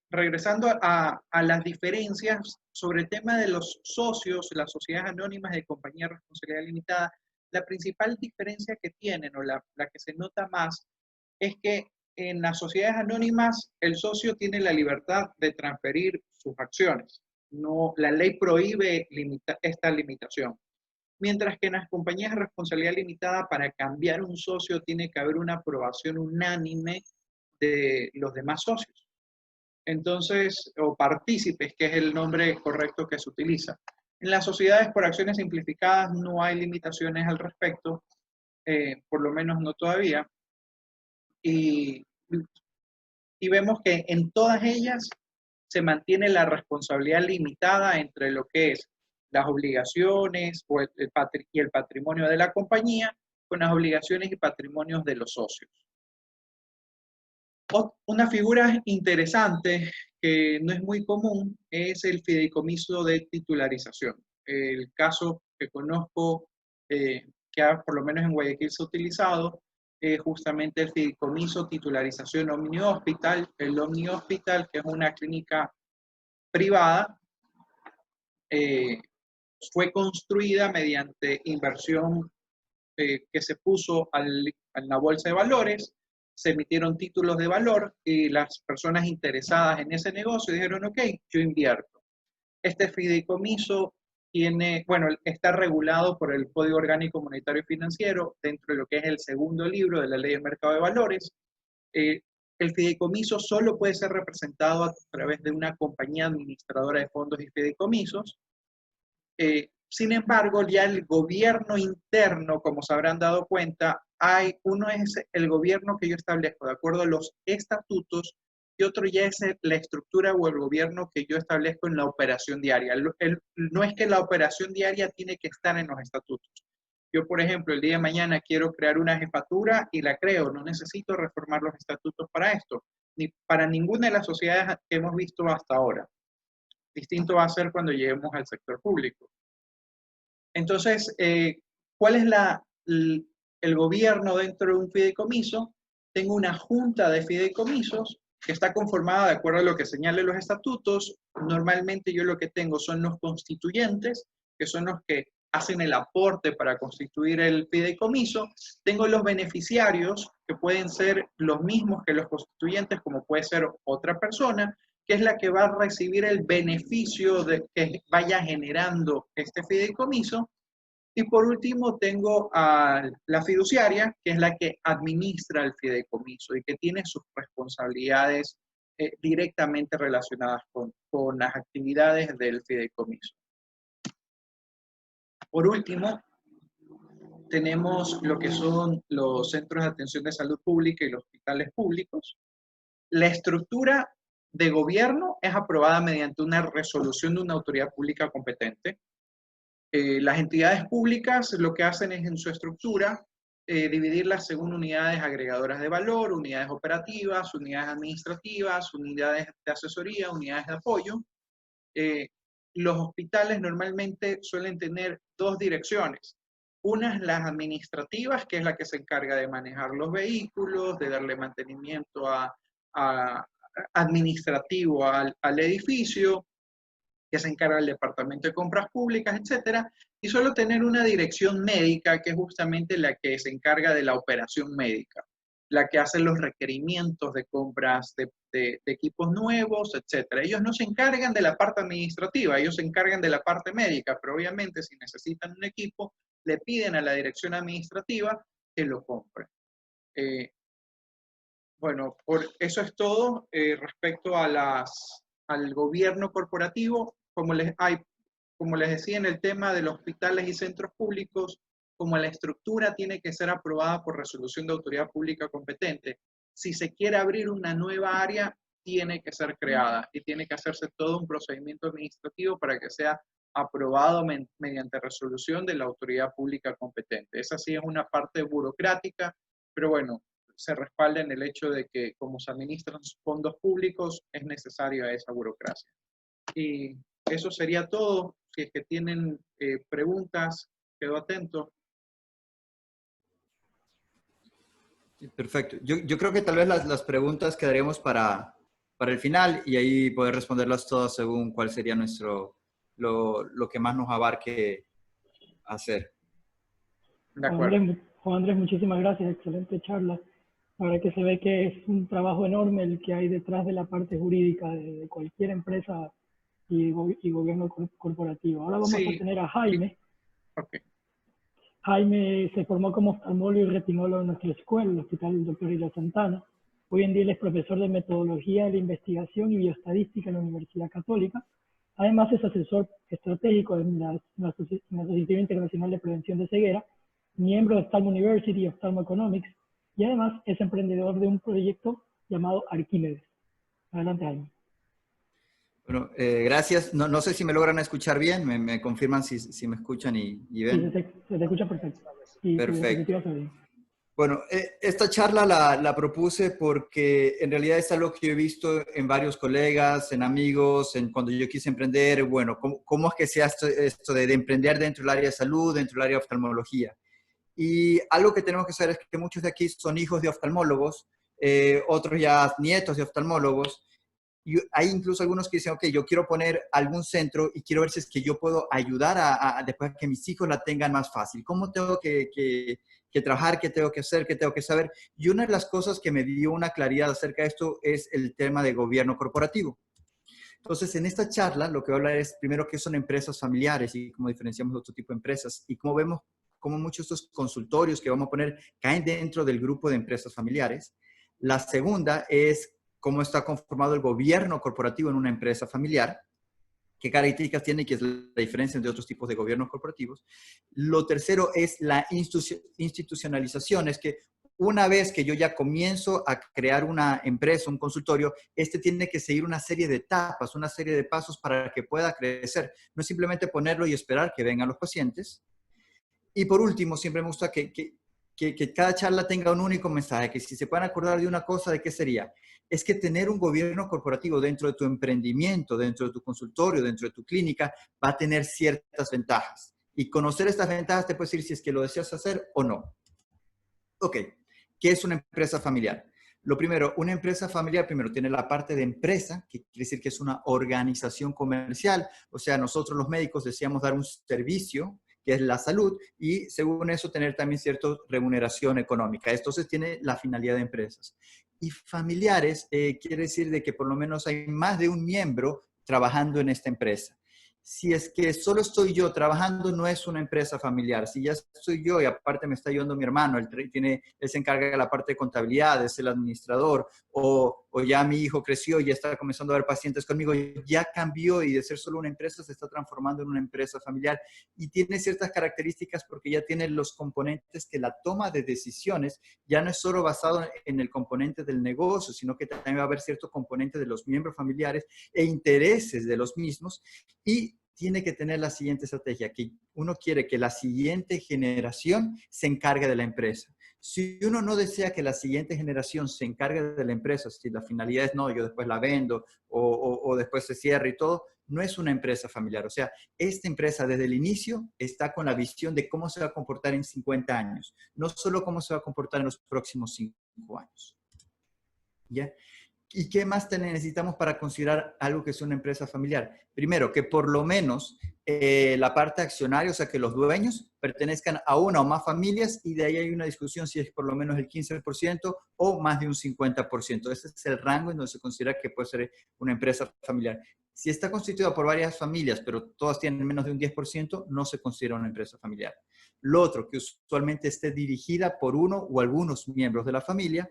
Regresando a las diferencias sobre el tema de los socios, las sociedades anónimas de compañía de responsabilidad limitada, la principal diferencia que tienen, o la que se nota más, es que en las sociedades anónimas el socio tiene la libertad de transferir sus acciones. No, la ley prohíbe esta limitación. Mientras que en las compañías de responsabilidad limitada, para cambiar un socio tiene que haber una aprobación unánime de los demás socios. Entonces, o partícipes, que es el nombre correcto que se utiliza. En las sociedades por acciones simplificadas no hay limitaciones al respecto, por lo menos no todavía. Y vemos que en todas ellas se mantiene la responsabilidad limitada entre lo que es las obligaciones y el patrimonio de la compañía con las obligaciones y patrimonios de los socios. Una figura interesante que no es muy común es el fideicomiso de titularización. El caso que conozco, que por lo menos en Guayaquil se ha utilizado, es justamente el fideicomiso titularización Omni Hospital. El Omni Hospital, que es una clínica privada, fue construida mediante inversión que se puso en la bolsa de valores, se emitieron títulos de valor y las personas interesadas en ese negocio dijeron, ok, yo invierto. Este fideicomiso está regulado por el Código Orgánico Monetario y Financiero dentro de lo que es el segundo libro de la Ley del Mercado de Valores. El fideicomiso solo puede ser representado a través de una compañía administradora de fondos y fideicomisos. Sin embargo, ya el gobierno interno, como se habrán dado cuenta, uno es el gobierno que yo establezco de acuerdo a los estatutos y otro ya es la estructura o el gobierno que yo establezco en la operación diaria. No es que la operación diaria tiene que estar en los estatutos. Yo, por ejemplo, el día de mañana quiero crear una jefatura y la creo. No necesito reformar los estatutos para esto, ni para ninguna de las sociedades que hemos visto hasta ahora. Distinto va a ser cuando lleguemos al sector público. Entonces, ¿cuál es el gobierno dentro de un fideicomiso? Tengo una junta de fideicomisos que está conformada de acuerdo a lo que señalen los estatutos. Normalmente yo lo que tengo son los constituyentes, que son los que hacen el aporte para constituir el fideicomiso. Tengo los beneficiarios, que pueden ser los mismos que los constituyentes, como puede ser otra persona, que es la que va a recibir el beneficio de que vaya generando este fideicomiso. Y por último tengo a la fiduciaria, que es la que administra el fideicomiso y que tiene sus responsabilidades directamente relacionadas con las actividades del fideicomiso. Por último, tenemos lo que son los centros de atención de salud pública y los hospitales públicos. La estructura de gobierno es aprobada mediante una resolución de una autoridad pública competente. Las entidades públicas lo que hacen es en su estructura dividirlas según unidades agregadoras de valor, unidades operativas, unidades administrativas, unidades de asesoría, unidades de apoyo. Los hospitales normalmente suelen tener dos direcciones. Una es las administrativas, que es la que se encarga de manejar los vehículos, de darle mantenimiento administrativo al edificio, que se encarga del departamento de compras públicas, etcétera, y solo tener una dirección médica, que es justamente la que se encarga de la operación médica, la que hace los requerimientos de compras de equipos nuevos, etcétera. Ellos no se encargan de la parte administrativa, ellos se encargan de la parte médica, pero obviamente si necesitan un equipo, le piden a la dirección administrativa que lo compre. Bueno, eso es todo respecto a al gobierno corporativo. Como les decía en el tema de los hospitales y centros públicos, como la estructura tiene que ser aprobada por resolución de autoridad pública competente, si se quiere abrir una nueva área, tiene que ser creada y tiene que hacerse todo un procedimiento administrativo para que sea aprobado mediante resolución de la autoridad pública competente. Esa sí es una parte burocrática, pero bueno, se respalda en el hecho de que como se administran fondos públicos, es necesaria esa burocracia. Y eso sería todo. Si es que tienen preguntas, quedo atento. Perfecto. Yo creo que tal vez las preguntas quedaríamos para el final y ahí poder responderlas todas según cuál sería lo que más nos abarque hacer. De acuerdo. Juan Andrés, muchísimas gracias. Excelente charla. Ahora que se ve que es un trabajo enorme el que hay detrás de la parte jurídica de cualquier empresa y gobierno corporativo. Ahora vamos a tener a Jaime. Okay. Jaime se formó como oftalmólogo y retinólogo en nuestra escuela, el Hospital Dr. Hila Santana. Hoy en día él es profesor de metodología de la investigación y bioestadística en la Universidad Católica. Además es asesor estratégico en la Asociación Internacional de Prevención de Ceguera, miembro de Ophthalmo University y Ophthalmo Economics, y además es emprendedor de un proyecto llamado Arquímedes. Adelante, Jaime. Bueno, gracias. No sé si me logran escuchar bien. Me confirman si me escuchan y ven. Sí, se te escucha perfecto. Perfecto. Bueno, esta charla la propuse porque en realidad es algo que yo he visto en varios colegas, en amigos, cuando yo quise emprender. Bueno, ¿cómo es que se hace esto de emprender dentro del área de salud, dentro del área de oftalmología? Y algo que tenemos que saber es que muchos de aquí son hijos de oftalmólogos, otros ya nietos de oftalmólogos. Y hay incluso algunos que dicen, ok, yo quiero poner algún centro y quiero ver si es que yo puedo ayudar después que mis hijos la tengan más fácil. ¿Cómo tengo que trabajar? ¿Qué tengo que hacer? ¿Qué tengo que saber? Y una de las cosas que me dio una claridad acerca de esto es el tema de gobierno corporativo. Entonces, en esta charla, lo que voy a hablar es primero qué son empresas familiares y cómo diferenciamos de otro tipo de empresas y cómo vemos cómo muchos de estos consultorios que vamos a poner caen dentro del grupo de empresas familiares. La segunda es cómo está conformado el gobierno corporativo en una empresa familiar, qué características tiene y qué es la diferencia entre otros tipos de gobiernos corporativos. Lo tercero es la institucionalización, es que una vez que yo ya comienzo a crear una empresa, un consultorio, tiene que seguir una serie de etapas, una serie de pasos para que pueda crecer. No es simplemente ponerlo y esperar que vengan los pacientes. Y por último, siempre me gusta que cada charla tenga un único mensaje, que si se pueden acordar de una cosa, ¿de qué sería? Es que tener un gobierno corporativo dentro de tu emprendimiento, dentro de tu consultorio, dentro de tu clínica, va a tener ciertas ventajas. Y conocer estas ventajas te puede decir si es que lo deseas hacer o no. Ok, ¿qué es una empresa familiar? Lo primero, una empresa familiar primero tiene la parte de empresa, que quiere decir que es una organización comercial. O sea, nosotros los médicos deseamos dar un servicio, que es la salud, y según eso tener también cierta remuneración económica. Entonces tiene la finalidad de empresas. Y familiares quiere decir de que por lo menos hay más de un miembro trabajando en esta empresa. Si es que solo estoy yo trabajando, no es una empresa familiar. Si ya estoy yo y aparte me está ayudando mi hermano, él se encarga de la parte de contabilidad, es el administrador, o ya mi hijo creció y ya está comenzando a ver pacientes conmigo, ya cambió y de ser solo una empresa se está transformando en una empresa familiar y tiene ciertas características porque ya tiene los componentes que la toma de decisiones ya no es solo basado en el componente del negocio, sino que también va a haber cierto componente de los miembros familiares e intereses de los mismos. Y tiene que tener la siguiente estrategia, que uno quiere que la siguiente generación se encargue de la empresa. Si uno no desea que la siguiente generación se encargue de la empresa, si la finalidad es no, yo después la vendo o después se cierra y todo, no es una empresa familiar. O sea, esta empresa desde el inicio está con la visión de cómo se va a comportar en 50 años, no solo cómo se va a comportar en los próximos 5 años. ¿Ya? ¿Y qué más necesitamos para considerar algo que es una empresa familiar? Primero, que por lo menos la parte accionaria, o sea, que los dueños pertenezcan a una o más familias y de ahí hay una discusión si es por lo menos el 15% o más de un 50%. Ese es el rango en donde se considera que puede ser una empresa familiar. Si está constituida por varias familias, pero todas tienen menos de un 10%, no se considera una empresa familiar. Lo otro, que usualmente esté dirigida por uno o algunos miembros de la familia.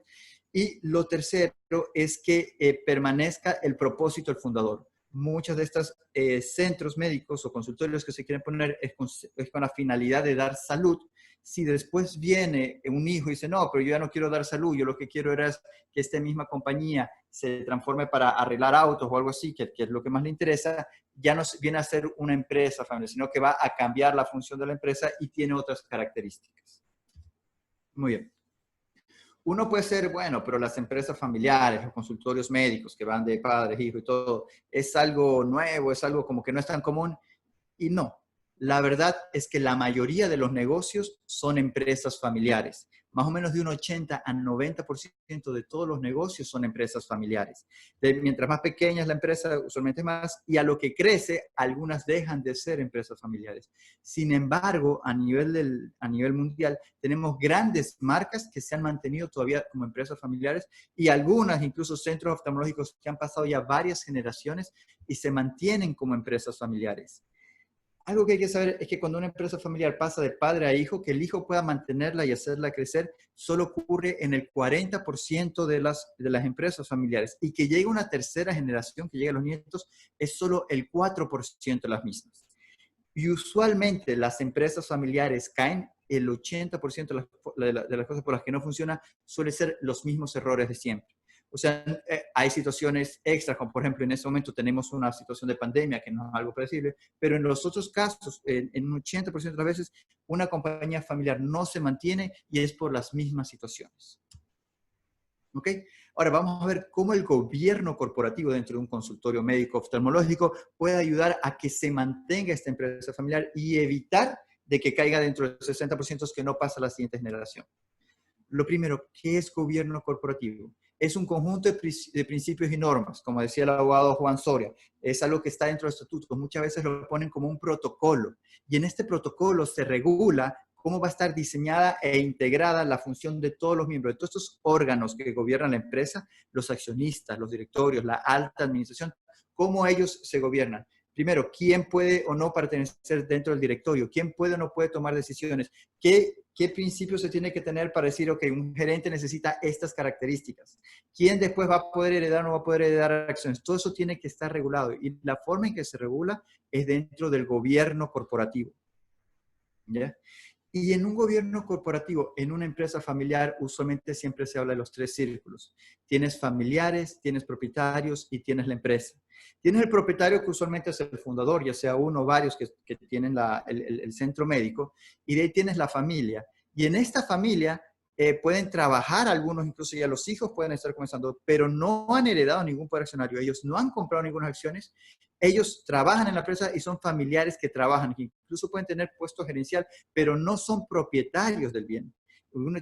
Y lo tercero es que permanezca el propósito del fundador. Muchos de estos centros médicos o consultorios que se quieren poner es con la finalidad de dar salud. Si después viene un hijo y dice, no, pero yo ya no quiero dar salud, yo lo que quiero era que esta misma compañía se transforme para arreglar autos o algo así, que es lo que más le interesa, ya no viene a ser una empresa familiar, sino que va a cambiar la función de la empresa y tiene otras características. Muy bien. Uno puede ser, bueno, pero las empresas familiares, los consultorios médicos que van de padres, hijos y todo, es algo nuevo, es algo como que no es tan común. Y no, la verdad es que la mayoría de los negocios son empresas familiares. Más o menos de un 80 a 90% de todos los negocios son empresas familiares. Mientras más pequeña es la empresa, usualmente más, y a lo que crece, algunas dejan de ser empresas familiares. Sin embargo, a nivel mundial, tenemos grandes marcas que se han mantenido todavía como empresas familiares y algunas, incluso centros oftalmológicos que han pasado ya varias generaciones y se mantienen como empresas familiares. Algo que hay que saber es que cuando una empresa familiar pasa de padre a hijo, que el hijo pueda mantenerla y hacerla crecer, solo ocurre en el 40% de las empresas familiares. Y que llegue una tercera generación, que llegue a los nietos, es solo el 4% de las mismas. Y usualmente las empresas familiares caen, el 80% de las cosas por las que no funciona suele ser los mismos errores de siempre. O sea, hay situaciones extras, como por ejemplo en este momento tenemos una situación de pandemia que no es algo predecible, pero en los otros casos, en un 80% de las veces, una compañía familiar no se mantiene y es por las mismas situaciones. ¿Ok? Ahora vamos a ver cómo el gobierno corporativo dentro de un consultorio médico oftalmológico puede ayudar a que se mantenga esta empresa familiar y evitar de que caiga dentro del 60% que no pasa a la siguiente generación. Lo primero, ¿qué es gobierno corporativo? Es un conjunto de principios y normas, como decía el abogado Juan Soria. Es algo que está dentro del estatuto. Muchas veces lo ponen como un protocolo. Y en este protocolo se regula cómo va a estar diseñada e integrada la función de todos los miembros, de todos estos órganos que gobiernan la empresa, los accionistas, los directorios, la alta administración, cómo ellos se gobiernan. Primero, ¿quién puede o no pertenecer dentro del directorio? ¿Quién puede o no puede tomar decisiones? ¿Qué qué principios se tiene que tener para decir, ok, un gerente necesita estas características. ¿Quién después va a poder heredar o no va a poder heredar acciones? Todo eso tiene que estar regulado. Y la forma en que se regula es dentro del gobierno corporativo. ¿Ya? Y en un gobierno corporativo, en una empresa familiar, usualmente siempre se habla de los 3 círculos. Tienes familiares, tienes propietarios y tienes la empresa. Tienes el propietario, que usualmente es el fundador, ya sea uno o varios que tienen el centro médico, y de ahí tienes la familia. Y en esta familia pueden trabajar algunos, incluso ya los hijos pueden estar comenzando, pero no han heredado ningún poder accionario. Ellos no han comprado ninguna acciones. Ellos trabajan en la empresa y son familiares que trabajan, que incluso pueden tener puesto gerencial, pero no son propietarios del bien.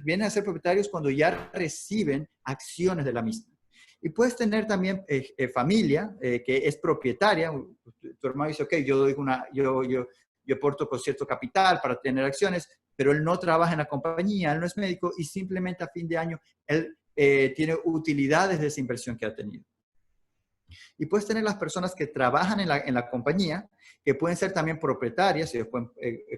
Vienen a ser propietarios cuando ya reciben acciones de la misma. Y puedes tener también familia que es propietaria. Tu hermano dice, ok, yo aporto con cierto capital para tener acciones, pero él no trabaja en la compañía, él no es médico y simplemente a fin de año él tiene utilidades de esa inversión que ha tenido. Y puedes tener las personas que trabajan en la compañía, que pueden ser también propietarias, ellos pueden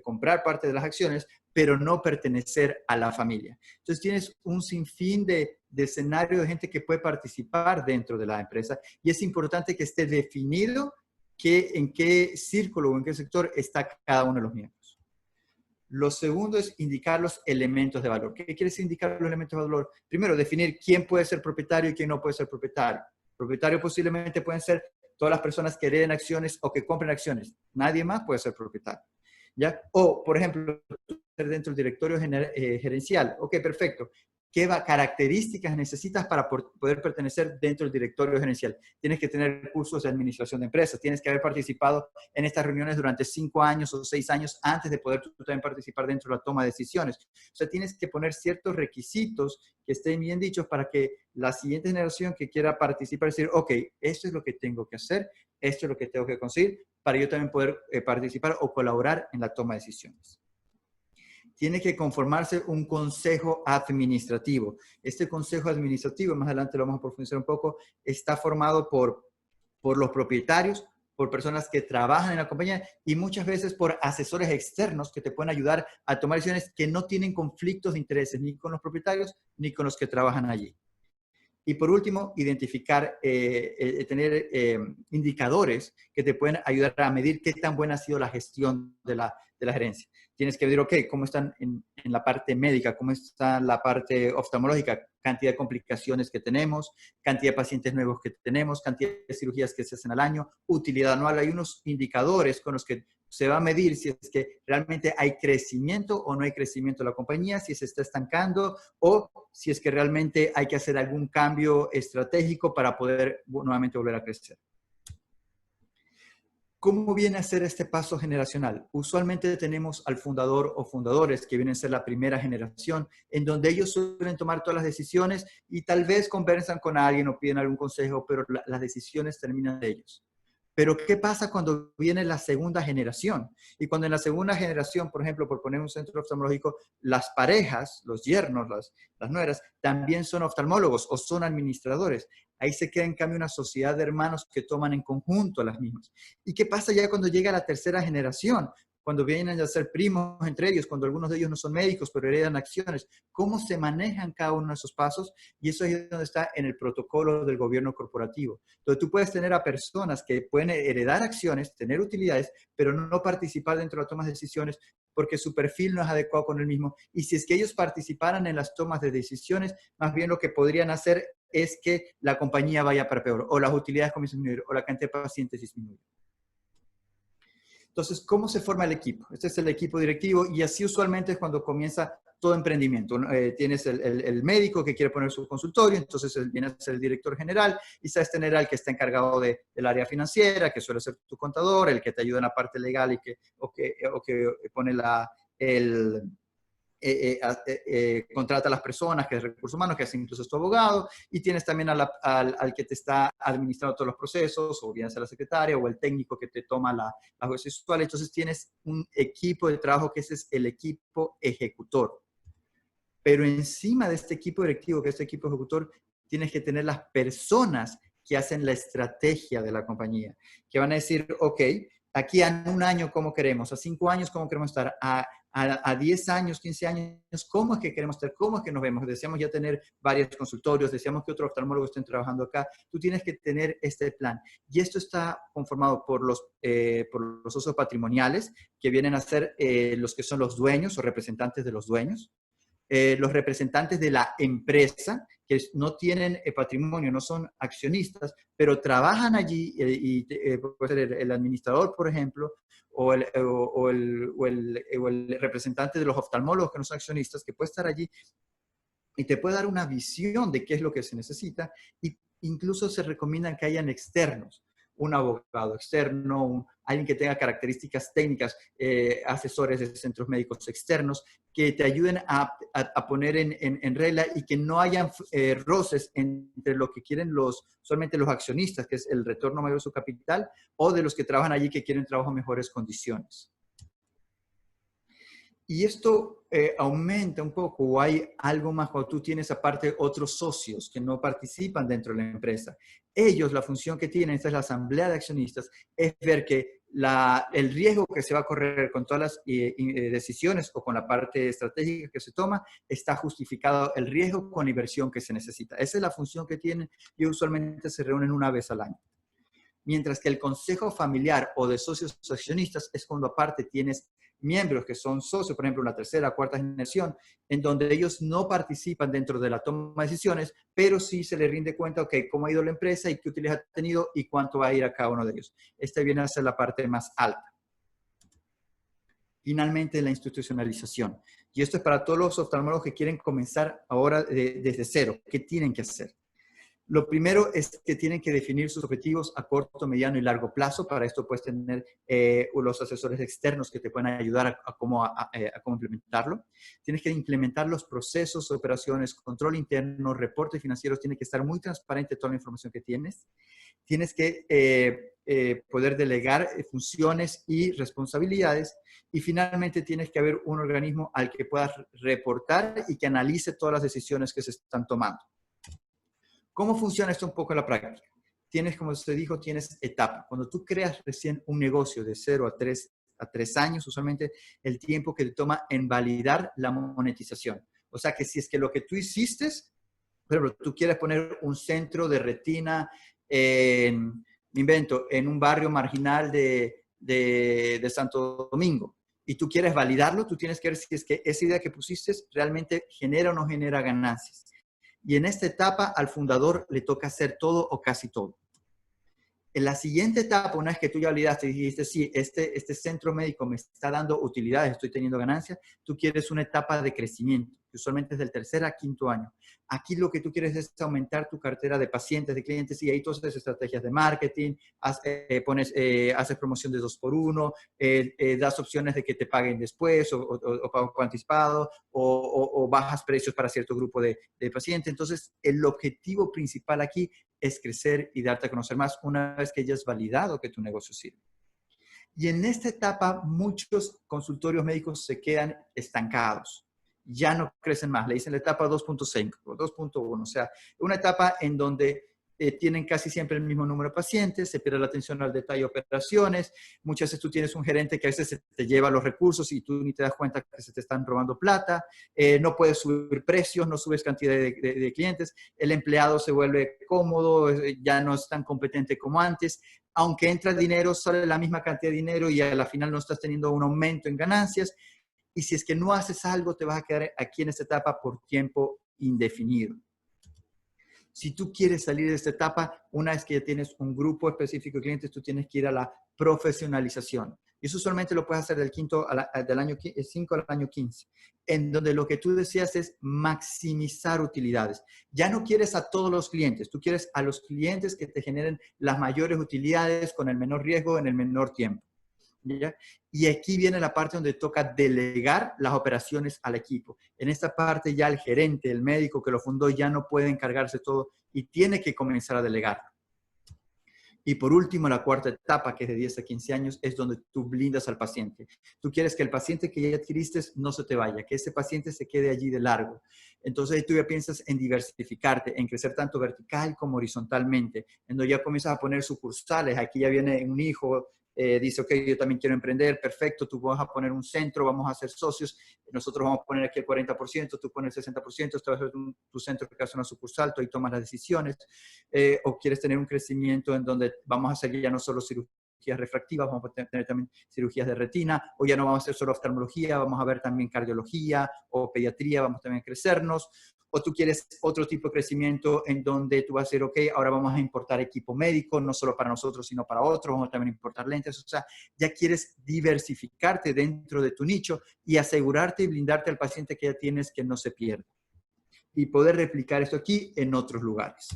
comprar parte de las acciones, pero no pertenecer a la familia. Entonces tienes un sinfín de escenario de gente que puede participar dentro de la empresa y es importante que esté definido en qué círculo o en qué sector está cada uno de los miembros. Lo segundo es indicar los elementos de valor. ¿Qué quiere decir indicar los elementos de valor? Primero, definir quién puede ser propietario y quién no puede ser propietario. Propietario posiblemente pueden ser todas las personas que hereden acciones o que compren acciones. Nadie más puede ser propietario, ¿ya? O, por ejemplo, dentro del directorio gerencial. Ok, perfecto. ¿Qué características necesitas para poder pertenecer dentro del directorio gerencial? Tienes que tener cursos de administración de empresas, tienes que haber participado en estas reuniones durante 5 años o 6 años antes de poder tú también participar dentro de la toma de decisiones. O sea, tienes que poner ciertos requisitos que estén bien dichos para que la siguiente generación que quiera participar, decir, ok, esto es lo que tengo que hacer, esto es lo que tengo que conseguir, para yo también poder participar o colaborar en la toma de decisiones. Tiene que conformarse un consejo administrativo. Este consejo administrativo, más adelante lo vamos a profundizar un poco, está formado por los propietarios, por personas que trabajan en la compañía y muchas veces por asesores externos que te pueden ayudar a tomar decisiones que no tienen conflictos de intereses ni con los propietarios ni con los que trabajan allí. Y por último, identificar, tener indicadores que te pueden ayudar a medir qué tan buena ha sido la gestión de la gerencia. Tienes que ver, ok, cómo están en la parte médica, cómo está la parte oftalmológica, cantidad de complicaciones que tenemos, cantidad de pacientes nuevos que tenemos, cantidad de cirugías que se hacen al año, utilidad anual. Hay unos indicadores con los que se va a medir si es que realmente hay crecimiento o no hay crecimiento de la compañía, si se está estancando o si es que realmente hay que hacer algún cambio estratégico para poder nuevamente volver a crecer. ¿Cómo viene a ser este paso generacional? Usualmente tenemos al fundador o fundadores que vienen a ser la primera generación, en donde ellos suelen tomar todas las decisiones y tal vez conversan con alguien o piden algún consejo, pero las decisiones terminan de ellos. Pero ¿qué pasa cuando viene la segunda generación? Y cuando en la segunda generación, por ejemplo, por poner un centro oftalmológico, las parejas, los yernos, las nueras, también son oftalmólogos o son administradores. Ahí se queda en cambio una sociedad de hermanos que toman en conjunto las mismas. ¿Y qué pasa ya cuando llega la tercera generación? Cuando vienen a ser primos entre ellos, cuando algunos de ellos no son médicos, pero heredan acciones. ¿Cómo se manejan cada uno de esos pasos? Y eso es donde está en el protocolo del gobierno corporativo. Entonces tú puedes tener a personas que pueden heredar acciones, tener utilidades, pero no participar dentro de las tomas de decisiones porque su perfil no es adecuado con el mismo. Y si es que ellos participaran en las tomas de decisiones, más bien lo que podrían hacer es que la compañía vaya para peor, o las utilidades comienzan a disminuir, o la cantidad de pacientes disminuye. Entonces, ¿cómo se forma el equipo? Este es el equipo directivo y así usualmente es cuando comienza todo emprendimiento. Tienes el médico que quiere poner su consultorio, entonces él viene a ser el director general y sabes tener al que está encargado del área financiera, que suele ser tu contador, el que te ayuda en la parte legal y o que pone contrata a las personas, que es recursos humanos, que es incluso tu abogado, y tienes también al que te está administrando todos los procesos, o bien sea la secretaria, o el técnico que te toma la jueza visual. Entonces tienes un equipo de trabajo que ese es el equipo ejecutor. Pero encima de este equipo directivo, que es este equipo ejecutor, tienes que tener las personas que hacen la estrategia de la compañía, que van a decir, ok, aquí a 1 año, ¿cómo queremos? A 5 años, ¿cómo queremos estar? A a 10 años, 15 años, cómo es que queremos estar, cómo es que nos vemos. Deseamos ya tener varios consultorios, deseamos que otros oftalmólogos estén trabajando acá. Tú tienes que tener este plan. Y esto está conformado por los socios patrimoniales, que vienen a ser los que son los dueños o representantes de los dueños. Los representantes de la empresa, que no tienen patrimonio, no son accionistas, pero trabajan allí puede ser el administrador, por ejemplo, o el representante de los oftalmólogos que no son accionistas, que puede estar allí y te puede dar una visión de qué es lo que se necesita, e incluso se recomiendan que hayan externos, un abogado externo, alguien que tenga características técnicas, asesores de centros médicos externos, que te ayuden a poner en regla y que no hayan roces entre lo que quieren solamente los accionistas, que es el retorno mayor de su capital, o de los que trabajan allí que quieren trabajo en mejores condiciones. Y esto aumenta un poco, o hay algo más cuando tú tienes aparte otros socios que no participan dentro de la empresa. Ellos, la función que tienen, esta es la asamblea de accionistas, es ver que el riesgo que se va a correr con todas las decisiones o con la parte estratégica que se toma, está justificado el riesgo con la inversión que se necesita. Esa es la función que tienen y usualmente se reúnen una vez al año. Mientras que el consejo familiar o de socios accionistas es cuando aparte tienes miembros que son socios, por ejemplo, la tercera o cuarta generación, en donde ellos no participan dentro de la toma de decisiones, pero sí se les rinde cuenta, ok, cómo ha ido la empresa y qué utilidad ha tenido y cuánto va a ir a cada uno de ellos. Esta viene a ser la parte más alta. Finalmente, la institucionalización. Y esto es para todos los oftalmólogos que quieren comenzar ahora desde cero. ¿Qué tienen que hacer? Lo primero es que tienen que definir sus objetivos a corto, mediano y largo plazo. Para esto puedes tener los asesores externos que te pueden ayudar a cómo implementarlo. Tienes que implementar los procesos, operaciones, control interno, reportes financieros. Tiene que estar muy transparente toda la información que tienes. Tienes que poder delegar funciones y responsabilidades. Y finalmente tienes que haber un organismo al que puedas reportar y que analice todas las decisiones que se están tomando. ¿Cómo funciona esto un poco en la práctica? Tienes, como se dijo, tienes etapas. Cuando tú creas recién un negocio de 0 a 3 años, usualmente el tiempo que te toma en validar la monetización. O sea que si es que lo que tú hiciste, por ejemplo, tú quieres poner un centro de retina en un barrio marginal de Santo Domingo, y tú quieres validarlo, tú tienes que ver si es que esa idea que pusiste realmente genera o no genera ganancias. Y en esta etapa al fundador le toca hacer todo o casi todo. En la siguiente etapa, una vez que tú ya validaste y dijiste, sí, este centro médico me está dando utilidades, estoy teniendo ganancias, tú quieres una etapa de crecimiento, que usualmente es del 3er a 5.º año. Aquí lo que tú quieres es aumentar tu cartera de pacientes, de clientes, y ahí todas esas estrategias de marketing, haces promoción de 2x1, das opciones de que te paguen después o pago anticipado, o bajas precios para cierto grupo de pacientes. Entonces, el objetivo principal aquí es crecer y darte a conocer más una vez que hayas validado que tu negocio sirve. Y en esta etapa, muchos consultorios médicos se quedan estancados. Ya no crecen más. Le dicen la etapa 2.5 o 2.1. O sea, una etapa en donde tienen casi siempre el mismo número de pacientes, se pierde la atención al detalle de operaciones. Muchas veces tú tienes un gerente que a veces se te lleva los recursos y tú ni te das cuenta que se te están robando plata. No puedes subir precios, no subes cantidad de clientes. El empleado se vuelve cómodo, ya no es tan competente como antes. Aunque entra dinero, sale la misma cantidad de dinero y a la final no estás teniendo un aumento en ganancias. Y si es que no haces algo, te vas a quedar aquí en esta etapa por tiempo indefinido. Si tú quieres salir de esta etapa, una vez que ya tienes un grupo específico de clientes, tú tienes que ir a la profesionalización. Y eso solamente lo puedes hacer del año 5 al año 15, en donde lo que tú deseas es maximizar utilidades. Ya no quieres a todos los clientes, tú quieres a los clientes que te generen las mayores utilidades con el menor riesgo en el menor tiempo. ¿Ya? Y aquí viene la parte donde toca delegar las operaciones al equipo. En esta parte ya el gerente, el médico que lo fundó ya no puede encargarse de todo y tiene que comenzar a delegar. Y por último, la cuarta etapa, que es de 10 a 15 años, es donde tú blindas al paciente. Tú quieres que el paciente que ya adquiriste no se te vaya, que ese paciente se quede allí de largo. Entonces ahí tú ya piensas en diversificarte, en crecer tanto vertical como horizontalmente, en donde ya comienzas a poner sucursales. Aquí ya viene un hijo dice, ok, yo también quiero emprender, perfecto, tú vas a poner un centro, vamos a ser socios, nosotros vamos a poner aquí el 40%, tú pones el 60%, esto va a ser tu centro que hace una sucursal, tú ahí tomas las decisiones, o quieres tener un crecimiento en donde vamos a hacer ya no solo cirugías refractivas, vamos a tener también cirugías de retina, o ya no vamos a hacer solo oftalmología, vamos a ver también cardiología o pediatría, vamos también a crecernos, o tú quieres otro tipo de crecimiento en donde tú vas a decir, ok, ahora vamos a importar equipo médico, no solo para nosotros, sino para otros, vamos a también importar lentes, o sea, ya quieres diversificarte dentro de tu nicho y asegurarte y blindarte al paciente que ya tienes que no se pierda. Y poder replicar esto aquí en otros lugares.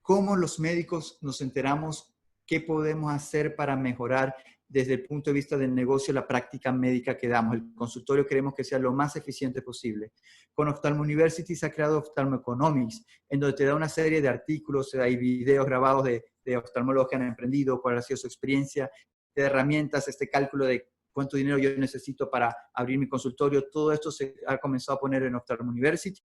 ¿Cómo los médicos nos enteramos qué podemos hacer para mejorar desde el punto de vista del negocio la práctica médica que damos? El consultorio queremos que sea lo más eficiente posible. Con Ophthalmo University se ha creado Ophthalmo Economics, en donde te da una serie de artículos, hay videos grabados de oftalmólogos que han emprendido, cuál ha sido su experiencia, de herramientas, este cálculo de cuánto dinero yo necesito para abrir mi consultorio. Todo esto se ha comenzado a poner en Ophthalmo University.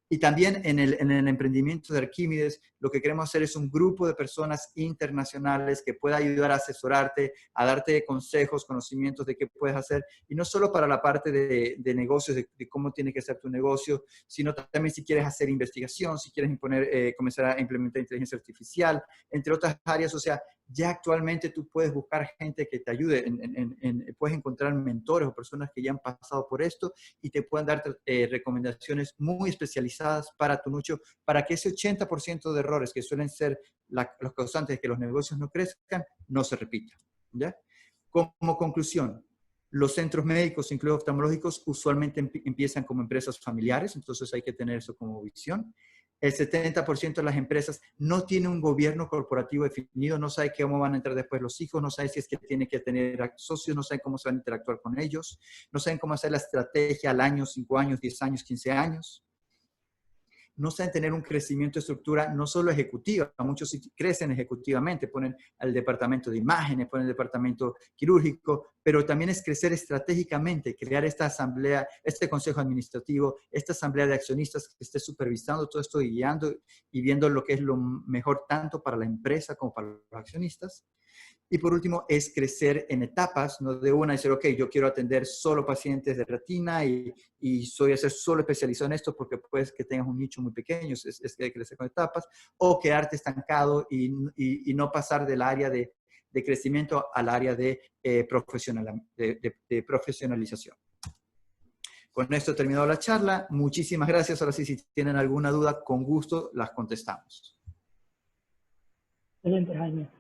Y también en el emprendimiento de Arquímedes, lo que queremos hacer es un grupo de personas internacionales que pueda ayudar a asesorarte, a darte consejos, conocimientos de qué puedes hacer, y no solo para la parte de negocios, de cómo tiene que ser tu negocio, sino también si quieres hacer investigación, si quieres comenzar a implementar inteligencia artificial, entre otras áreas. O sea, ya actualmente tú puedes buscar gente que te ayude, puedes encontrar mentores o personas que ya han pasado por esto y te puedan dar recomendaciones muy especializadas para tu nicho, para que ese 80% de errores que suelen ser los causantes de que los negocios no crezcan, no se repitan. ¿Ya? Como conclusión, los centros médicos, incluidos oftalmológicos, usualmente empiezan como empresas familiares, entonces hay que tener eso como visión. El 70% de las empresas no tiene un gobierno corporativo definido, no sabe cómo van a entrar después los hijos, no sabe si es que tiene que tener socios, no sabe cómo se van a interactuar con ellos, no saben cómo hacer la estrategia al año, 5 años, 10 años, 15 años. No saben tener un crecimiento de estructura no solo ejecutiva, muchos sí crecen ejecutivamente, ponen al departamento de imágenes, ponen el departamento quirúrgico, pero también es crecer estratégicamente, crear esta asamblea, este consejo administrativo, esta asamblea de accionistas que esté supervisando todo esto y guiando y viendo lo que es lo mejor tanto para la empresa como para los accionistas. Y por último, es crecer en etapas, no de una y decir, ok, yo quiero atender solo pacientes de retina y soy a ser solo especializado en esto porque puedes que tengas un nicho muy pequeño, es que hay que crecer con etapas, o quedarte estancado y no pasar del área de crecimiento al área de profesionalización. Con esto he terminado la charla. Muchísimas gracias. Ahora sí, si tienen alguna duda, con gusto las contestamos. Excelente, Jaime.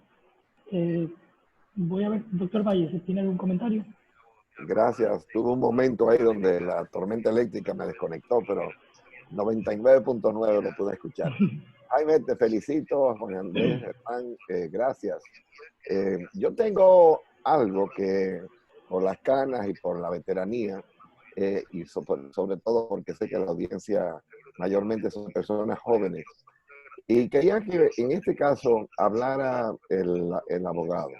Voy a ver, doctor Valle, si tiene algún comentario. Gracias. Tuve un momento ahí donde la tormenta eléctrica me desconectó, pero 99.9 lo pude escuchar. Jaime, te felicito, Juan Andrés, Germán, gracias. Yo tengo algo que por las canas y por la veteranía, y sobre todo porque sé que la audiencia mayormente son personas jóvenes, y quería que en este caso hablara el abogado.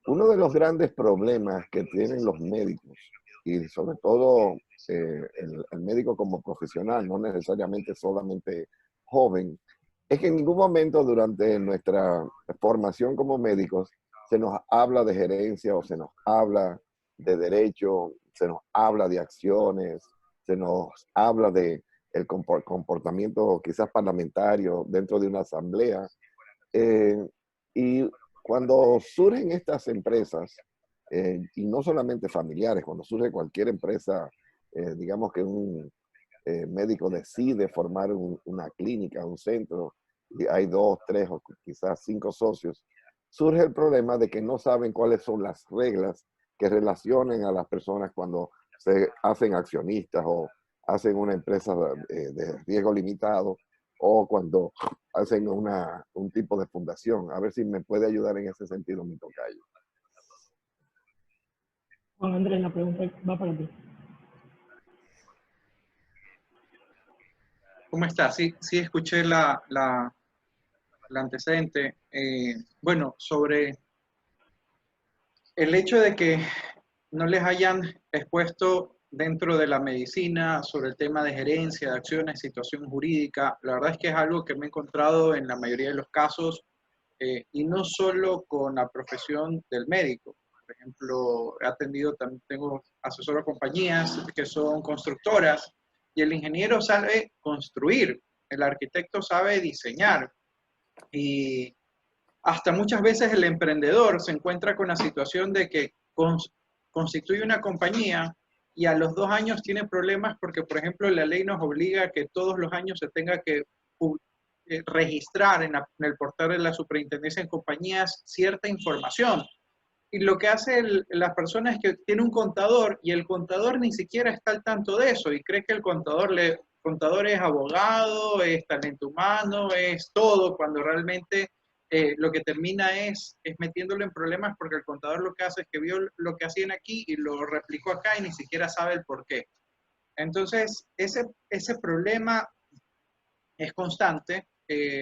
Uno de los grandes problemas que tienen los médicos, y sobre todo el médico como profesional, no necesariamente solamente joven, es que en ningún momento durante nuestra formación como médicos se nos habla de gerencia o se nos habla de derecho, se nos habla de acciones, se nos habla de el comportamiento quizás parlamentario dentro de una asamblea. Y cuando surgen estas empresas, y no solamente familiares, cuando surge cualquier empresa, digamos que un médico decide formar una clínica, un centro, y hay 2, 3 o quizás 5 socios, surge el problema de que no saben cuáles son las reglas que relacionen a las personas cuando se hacen accionistas o hacen una empresa de riesgo limitado o cuando hacen un tipo de fundación. A ver si me puede ayudar en ese sentido mi tocayo. Juan Andrés, la pregunta va para ti. ¿Cómo está? Sí, sí escuché la antecedente. Bueno, sobre el hecho de que no les hayan expuesto dentro de la medicina sobre el tema de gerencia, de acciones, situación jurídica, la verdad es que es algo que me he encontrado en la mayoría de los casos y no solo con la profesión del médico. Por ejemplo, he atendido, también tengo asesor a compañías que son constructoras y el ingeniero sabe construir, el arquitecto sabe diseñar y hasta muchas veces el emprendedor se encuentra con la situación de que constituye una compañía y a los 2 años tiene problemas porque, por ejemplo, la ley nos obliga a que todos los años se tenga que registrar en el portal de la superintendencia en compañías cierta información. Y lo que hace la persona es que tiene un contador y el contador ni siquiera está al tanto de eso y cree que el contador es abogado, es talento humano, es todo, cuando realmente lo que termina es metiéndolo en problemas porque el contador lo que hace es que vio lo que hacían aquí y lo replicó acá y ni siquiera sabe el por qué. Entonces, ese problema es constante,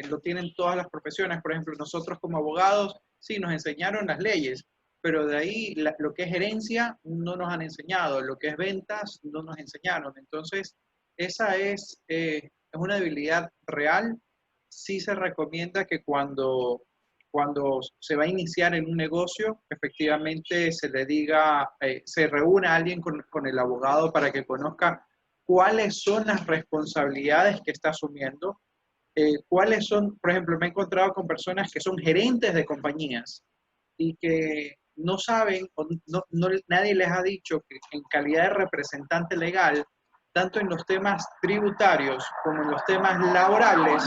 lo tienen todas las profesiones. Por ejemplo, nosotros como abogados, sí, nos enseñaron las leyes, pero de ahí lo que es gerencia no nos han enseñado, lo que es ventas no nos enseñaron. Entonces, esa es una debilidad real. Sí se recomienda que cuando se va a iniciar en un negocio, efectivamente se le diga, se reúna alguien con el abogado para que conozca cuáles son las responsabilidades que está asumiendo, cuáles son, por ejemplo, me he encontrado con personas que son gerentes de compañías y que no saben, o nadie les ha dicho que en calidad de representante legal, tanto en los temas tributarios como en los temas laborales,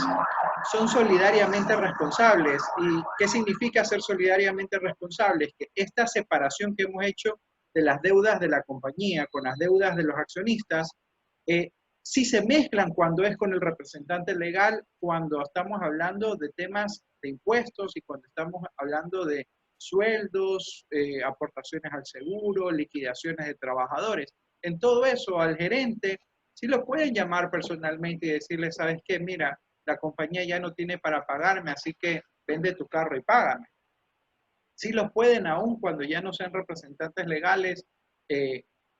son solidariamente responsables. ¿Y qué significa ser solidariamente responsables? Que esta separación que hemos hecho de las deudas de la compañía con las deudas de los accionistas, sí se mezclan cuando es con el representante legal, cuando estamos hablando de temas de impuestos y cuando estamos hablando de sueldos, aportaciones al seguro, liquidaciones de trabajadores. En todo eso, al gerente sí lo pueden llamar personalmente y decirle, ¿sabes qué? Mira, la compañía ya no tiene para pagarme, así que vende tu carro y págame. Sí lo pueden, aún cuando ya no sean representantes legales,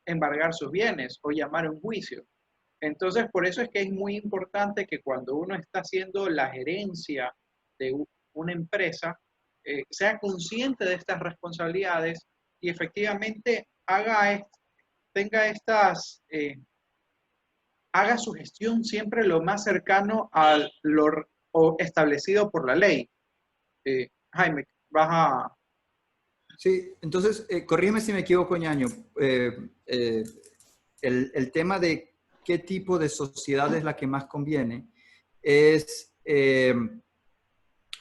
embargar sus bienes o llamar a un juicio. Entonces, por eso es que es muy importante que cuando uno está haciendo la gerencia de una empresa, sea consciente de estas responsabilidades y efectivamente haga su gestión siempre lo más cercano a lo establecido por la ley. Jaime, vas a... Sí, entonces, corrígeme si me equivoco, Ñaño. El tema de qué tipo de sociedad es la que más conviene es,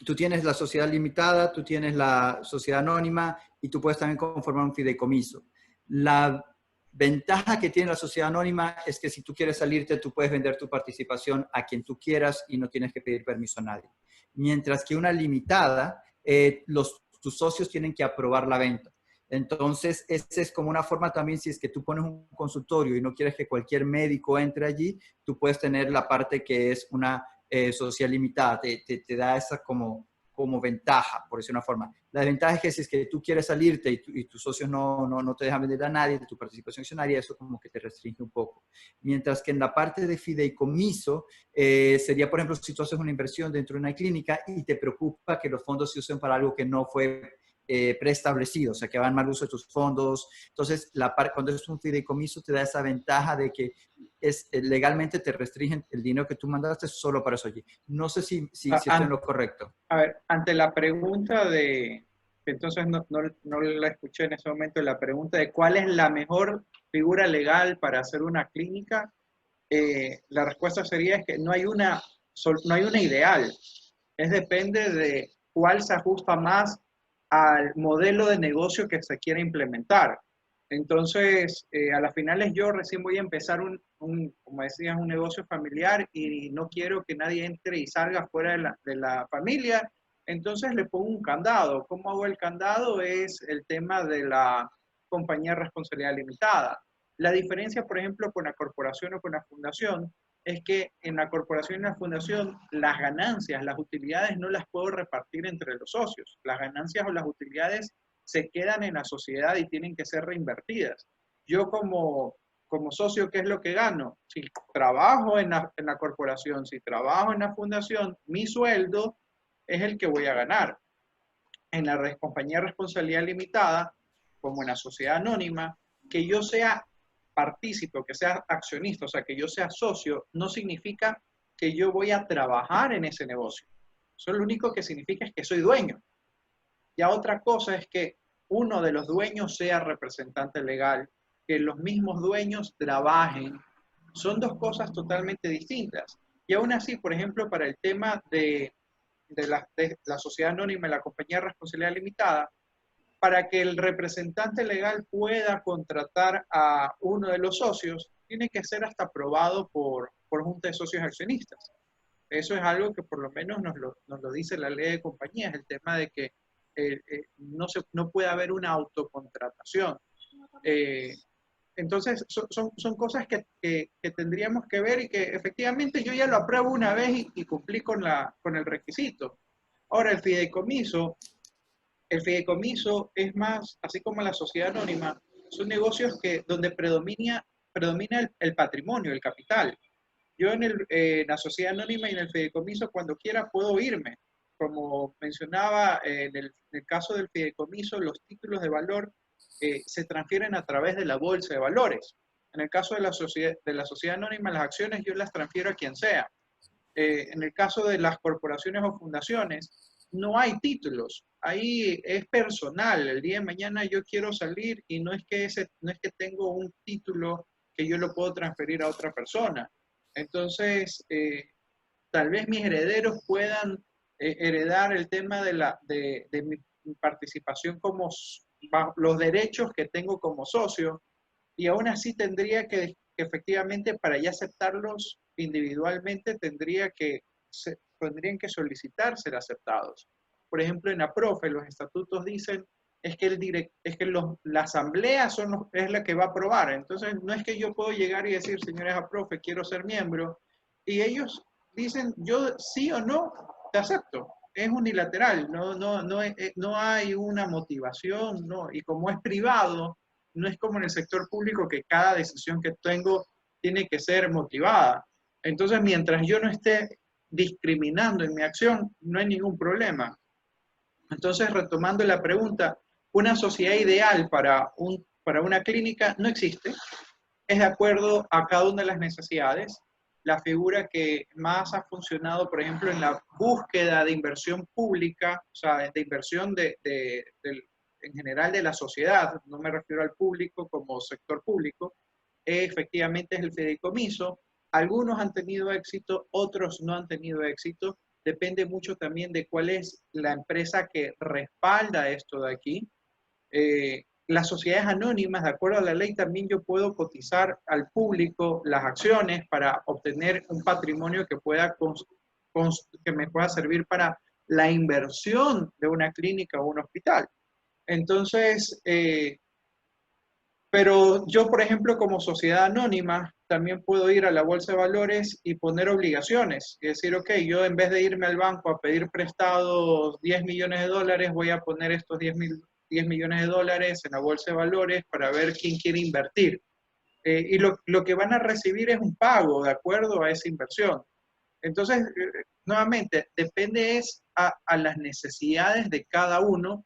tú tienes la sociedad limitada, tú tienes la sociedad anónima y tú puedes también conformar un fideicomiso. La ventaja que tiene la sociedad anónima es que si tú quieres salirte, tú puedes vender tu participación a quien tú quieras y no tienes que pedir permiso a nadie. Mientras que una limitada, tus socios tienen que aprobar la venta. Entonces, esa es como una forma también, si es que tú pones un consultorio y no quieres que cualquier médico entre allí, tú puedes tener la parte que es una sociedad limitada, te da esa como ventaja, por decir una forma. La desventaja es que si es que tú quieres salirte y tus socios no te dejan vender a nadie de tu participación accionaria, eso como que te restringe un poco. Mientras que en la parte de fideicomiso, sería, por ejemplo, si tú haces una inversión dentro de una clínica y te preocupa que los fondos se usen para algo que no fue preestablecido, o sea, que va en mal uso de tus fondos. Entonces, cuando es un fideicomiso, te da esa ventaja de que legalmente te restringen el dinero que tú mandaste solo para eso allí. No sé si estoy en lo correcto. A ver, ante la pregunta entonces no la escuché en ese momento, la pregunta de cuál es la mejor figura legal para hacer una clínica, la respuesta sería es que no hay una ideal. Depende de cuál se ajusta más al modelo de negocio que se quiere implementar. Entonces, a las finales yo recién voy a empezar como decías, un negocio familiar y no quiero que nadie entre y salga fuera de la familia, entonces le pongo un candado. ¿Cómo hago el candado? Es el tema de la compañía de responsabilidad limitada. La diferencia, por ejemplo, con la corporación o con la fundación, es que en la corporación y la fundación las ganancias, las utilidades no las puedo repartir entre los socios. Las ganancias o las utilidades se quedan en la sociedad y tienen que ser reinvertidas. Yo como socio, ¿qué es lo que gano? Si trabajo en la corporación, si trabajo en la fundación, mi sueldo es el que voy a ganar. en la compañía de responsabilidad limitada, como en la sociedad anónima, que yo sea partícipe, que sea accionista, o sea, que yo sea socio, no significa que yo voy a trabajar en ese negocio. Eso lo único que significa es que soy dueño. Ya otra cosa es que uno de los dueños sea representante legal, que los mismos dueños trabajen. Son dos cosas totalmente distintas. Y aún así, por ejemplo, para el tema de la sociedad anónima y la compañía de responsabilidad limitada, para que el representante legal pueda contratar a uno de los socios, tiene que ser hasta aprobado por junta de socios accionistas. Eso es algo que por lo menos nos lo dice la ley de compañías, el tema de que no puede haber una autocontratación. Entonces, son cosas que tendríamos que ver y que efectivamente yo ya lo apruebo una vez y cumplí con el requisito. Ahora, el fideicomiso es más, así como la sociedad anónima, son negocios donde predomina el patrimonio, el capital. Yo en la sociedad anónima y en el fideicomiso, cuando quiera, puedo irme. Como mencionaba, en el caso del fideicomiso, los títulos de valor se transfieren a través de la bolsa de valores. En el caso de la sociedad anónima, las acciones yo las transfiero a quien sea. En el caso de las corporaciones o fundaciones, no hay títulos. Ahí es personal. El día de mañana yo quiero salir y no es que tengo un título que yo lo puedo transferir a otra persona. Entonces, tal vez mis herederos puedan heredar el tema de mi participación como los derechos que tengo como socio, y aún así tendría que efectivamente, para ya aceptarlos individualmente, tendrían que solicitar ser aceptados. Por ejemplo, en APROFE los estatutos dicen la asamblea es la que va a aprobar. Entonces, no es que yo puedo llegar y decir, señores APROFE, quiero ser miembro, y ellos dicen, yo sí o no, te acepto. Es unilateral, no hay una motivación, no. Y como es privado, no es como en el sector público que cada decisión que tengo tiene que ser motivada. Entonces, mientras yo no esté discriminando en mi acción, no hay ningún problema. Entonces, retomando la pregunta, una sociedad ideal para una clínica no existe. Es de acuerdo a cada una de las necesidades. La figura que más ha funcionado, por ejemplo, en la búsqueda de inversión pública, o sea, de inversión en general de la sociedad, no me refiero al público como sector público, efectivamente es el fideicomiso. Algunos han tenido éxito, otros no han tenido éxito. Depende mucho también de cuál es la empresa que respalda esto de aquí. Las sociedades anónimas, de acuerdo a la ley, también yo puedo cotizar al público las acciones para obtener un patrimonio que me pueda servir para la inversión de una clínica o un hospital. Entonces, pero yo, por ejemplo, como sociedad anónima, también puedo ir a la bolsa de valores y poner obligaciones. Y decir, ok, yo en vez de irme al banco a pedir prestados 10 millones de dólares, voy a poner estos 10 millones de dólares en la bolsa de valores para ver quién quiere invertir. Y lo que van a recibir es un pago de acuerdo a esa inversión. Entonces, nuevamente, depende a las necesidades de cada uno,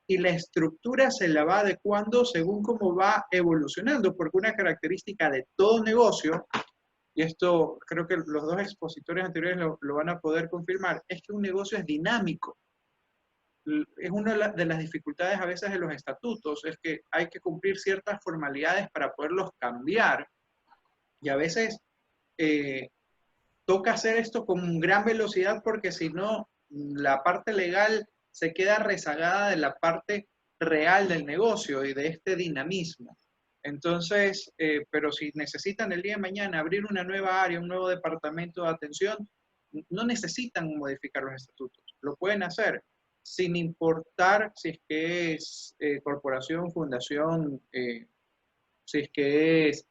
y la estructura se la va adecuando según cómo va evolucionando, porque una característica de todo negocio, y esto creo que los dos expositores anteriores lo van a poder confirmar, es que un negocio es dinámico. Es una de las dificultades a veces de los estatutos, es que hay que cumplir ciertas formalidades para poderlos cambiar, y a veces toca hacer esto con gran velocidad, porque si no, la parte legal se queda rezagada de la parte real del negocio y de este dinamismo. Entonces, pero si necesitan el día de mañana abrir una nueva área, un nuevo departamento de atención, no necesitan modificar los estatutos. Lo pueden hacer sin importar si es que es corporación, fundación, si es que es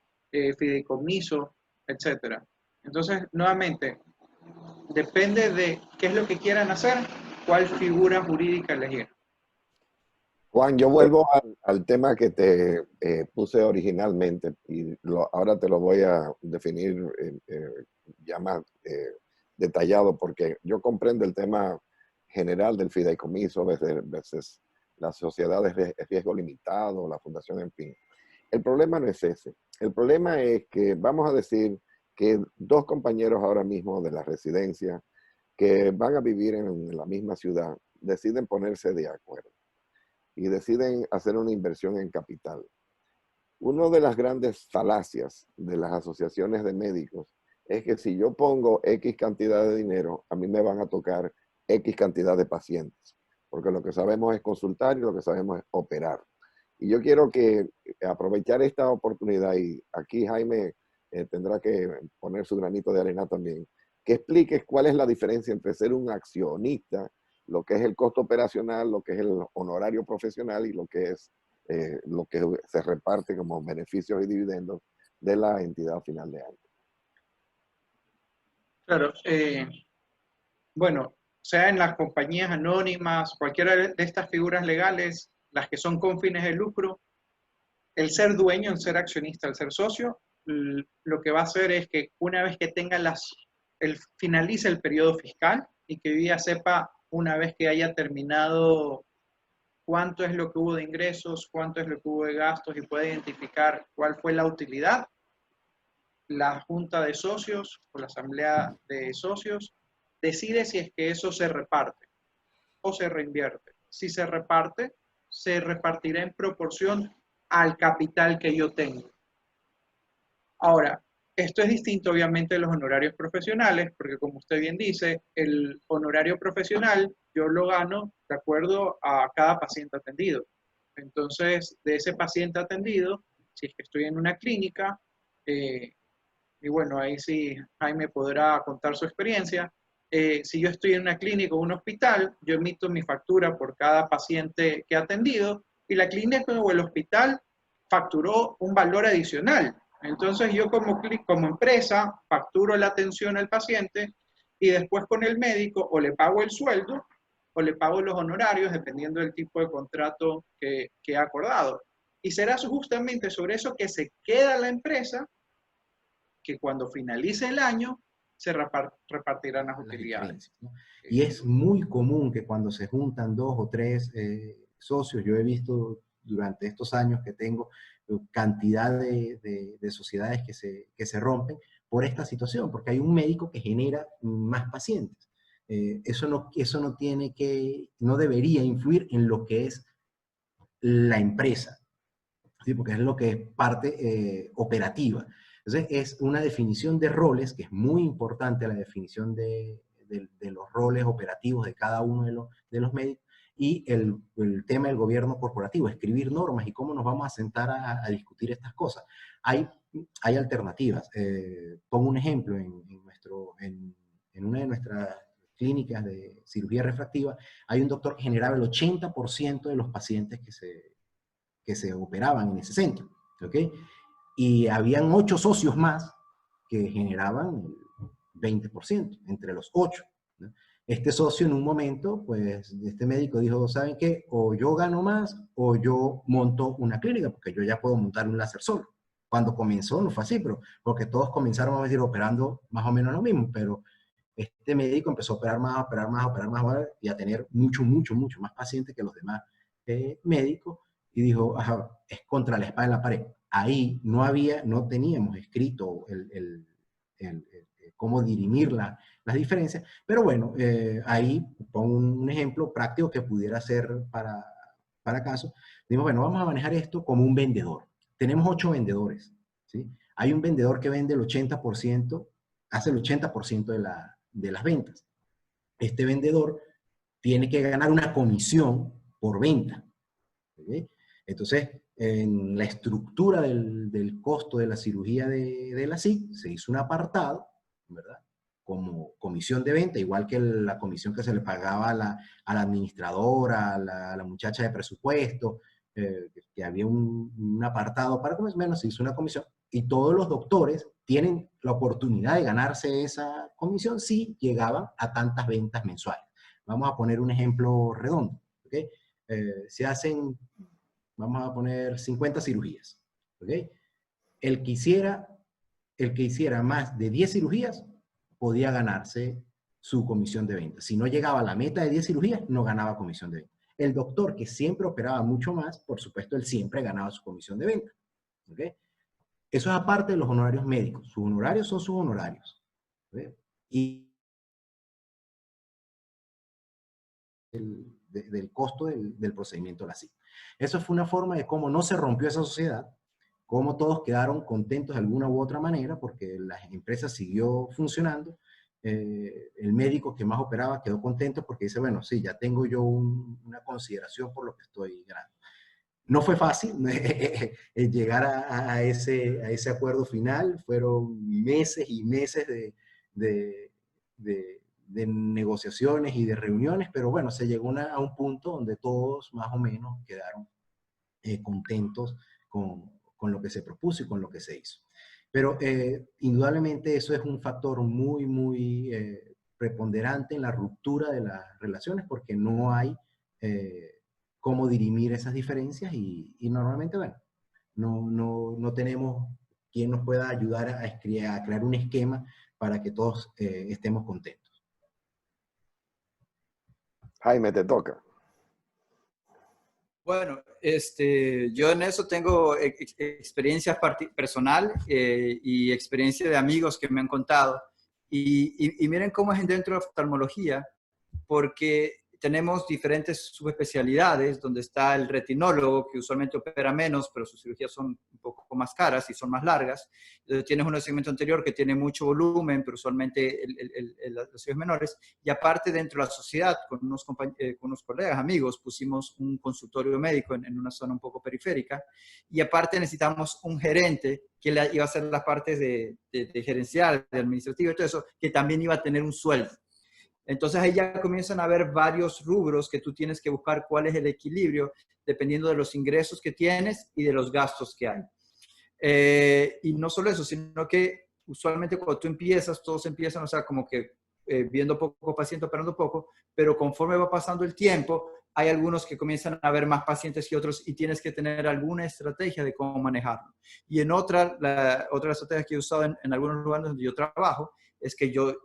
fideicomiso, etc. Entonces, nuevamente, depende de qué es lo que quieran hacer, cuál figura jurídica elegir. Juan, yo vuelvo al tema que te puse originalmente y ahora te lo voy a definir ya más detallado, porque yo comprendo el tema general del fideicomiso versus las sociedades de riesgo limitado, la fundación, en fin. El problema no es ese. El problema es que vamos a decir que dos compañeros ahora mismo de la residencia que van a vivir en la misma ciudad deciden ponerse de acuerdo y deciden hacer una inversión en capital. Una de las grandes falacias de las asociaciones de médicos es que si yo pongo X cantidad de dinero, a mí me van a tocar X cantidad de pacientes, porque lo que sabemos es consultar y lo que sabemos es operar. Y yo quiero que aprovechar esta oportunidad, y aquí Jaime tendrá que poner su granito de arena también, que expliques cuál es la diferencia entre ser un accionista, lo que es el costo operacional, lo que es el honorario profesional y lo que es lo que se reparte como beneficios y dividendos de la entidad final de año. Claro, bueno, sea en las compañías anónimas, cualquiera de estas figuras legales, las que son con fines de lucro, el ser dueño, el ser accionista, el ser socio, lo que va a hacer es que una vez que tenga finalice el periodo fiscal y que ya sepa, una vez que haya terminado, cuánto es lo que hubo de ingresos, cuánto es lo que hubo de gastos y puede identificar cuál fue la utilidad, la junta de socios o la asamblea de socios decide si es que eso se reparte o se reinvierte. Si se reparte, se repartirá en proporción al capital que yo tengo. Ahora, esto es distinto obviamente de los honorarios profesionales, porque como usted bien dice, el honorario profesional yo lo gano de acuerdo a cada paciente atendido. Entonces, de ese paciente atendido, si es que estoy en una clínica, y bueno, ahí sí Jaime podrá contar su experiencia, si yo estoy en una clínica o un hospital, yo emito mi factura por cada paciente que he atendido y la clínica o el hospital facturó un valor adicional. Entonces yo como empresa facturo la atención al paciente y después con el médico o le pago el sueldo o le pago los honorarios dependiendo del tipo de contrato que he acordado. Y será justamente sobre eso que se queda la empresa, que cuando finalice el año se repartirán las utilidades, ¿no? Y es muy común que cuando se juntan 2 o 3 socios, yo he visto durante estos años que tengo cantidad de sociedades que se rompen por esta situación, porque hay un médico que genera más pacientes. Eso no debería influir en lo que es la empresa, ¿sí? Porque es lo que es parte operativa. Entonces, es una definición de roles que es muy importante, la definición de los roles operativos de cada uno de los médicos, y el tema del gobierno corporativo, escribir normas y cómo nos vamos a sentar a discutir estas cosas. Hay alternativas. Pongo un ejemplo, en una de nuestras clínicas de cirugía refractiva, hay un doctor que generaba el 80% de los pacientes que se operaban en ese centro, ¿ok? Y habían 8 socios más que generaban el 20%, entre los 8, ¿no? Este socio en un momento, pues, este médico dijo, ¿saben qué? O yo gano más, o yo monto una clínica, porque yo ya puedo montar un láser solo. Cuando comenzó no fue así, pero porque todos comenzaron a decir operando más o menos lo mismo, pero este médico empezó a operar más, y a tener mucho más pacientes que los demás médicos, y dijo, ajá, es contra la espada en la pared. Ahí no teníamos escrito cómo dirimir las diferencias, pero bueno, ahí pongo un ejemplo práctico que pudiera ser para caso. Digo, bueno, vamos a manejar esto como un vendedor. Tenemos 8 vendedores, ¿sí? Hay un vendedor que vende el 80%, hace el 80% de las ventas. Este vendedor tiene que ganar una comisión por venta, ¿okay? Entonces, en la estructura del costo de la cirugía de la SIC, se hizo un apartado, ¿verdad? Como comisión de venta, igual que la comisión que se le pagaba a la administradora, a la muchacha de presupuesto, que había un apartado para comer menos, se hizo una comisión, y todos los doctores tienen la oportunidad de ganarse esa comisión si llegaban a tantas ventas mensuales. Vamos a poner un ejemplo redondo, ¿ok? Se hacen, vamos a poner 50 cirugías, ¿ok? El que hiciera más de 10 cirugías podía ganarse su comisión de venta. Si no llegaba a la meta de 10 cirugías, no ganaba comisión de venta. El doctor, que siempre operaba mucho más, por supuesto, él siempre ganaba su comisión de venta. ¿Okay? Eso es aparte de los honorarios médicos. Sus honorarios son sus honorarios. ¿Okay? Y del costo del procedimiento de la cita. Eso fue una forma de cómo no se rompió esa sociedad, cómo todos quedaron contentos de alguna u otra manera, porque la empresa siguió funcionando. El médico que más operaba quedó contento porque dice, bueno, sí, ya tengo yo una consideración por lo que estoy ganando. No fue fácil llegar a ese acuerdo final. Fueron meses y meses de negociaciones y de reuniones, pero bueno, se llegó a un punto donde todos más o menos quedaron contentos con lo que se propuso y con lo que se hizo. Pero indudablemente eso es un factor muy, muy preponderante en la ruptura de las relaciones, porque no hay cómo dirimir esas diferencias y normalmente, bueno, no tenemos quien nos pueda ayudar a crear un esquema para que todos estemos contentos. Jaime, te toca. Bueno, yo en eso tengo experiencia personal y experiencia de amigos que me han contado. Y miren cómo es dentro de oftalmología, porque tenemos diferentes subespecialidades, donde está el retinólogo, que usualmente opera menos, pero sus cirugías son un poco más caras y son más largas. Entonces, tienes un segmento anterior que tiene mucho volumen, pero usualmente las cirugías menores. Y aparte, dentro de la sociedad, con unos colegas, amigos, pusimos un consultorio médico en una zona un poco periférica. Y aparte necesitamos un gerente que iba a hacer las partes de gerencial, de administrativo y todo eso, que también iba a tener un sueldo. Entonces ahí ya comienzan a haber varios rubros que tú tienes que buscar cuál es el equilibrio dependiendo de los ingresos que tienes y de los gastos que hay. Y no solo eso, sino que usualmente cuando tú empiezas, todos empiezan, o sea, como que viendo poco paciente, operando poco, pero conforme va pasando el tiempo, hay algunos que comienzan a ver más pacientes que otros y tienes que tener alguna estrategia de cómo manejarlo. Y en otra estrategia que he usado en algunos lugares donde yo trabajo, es que yo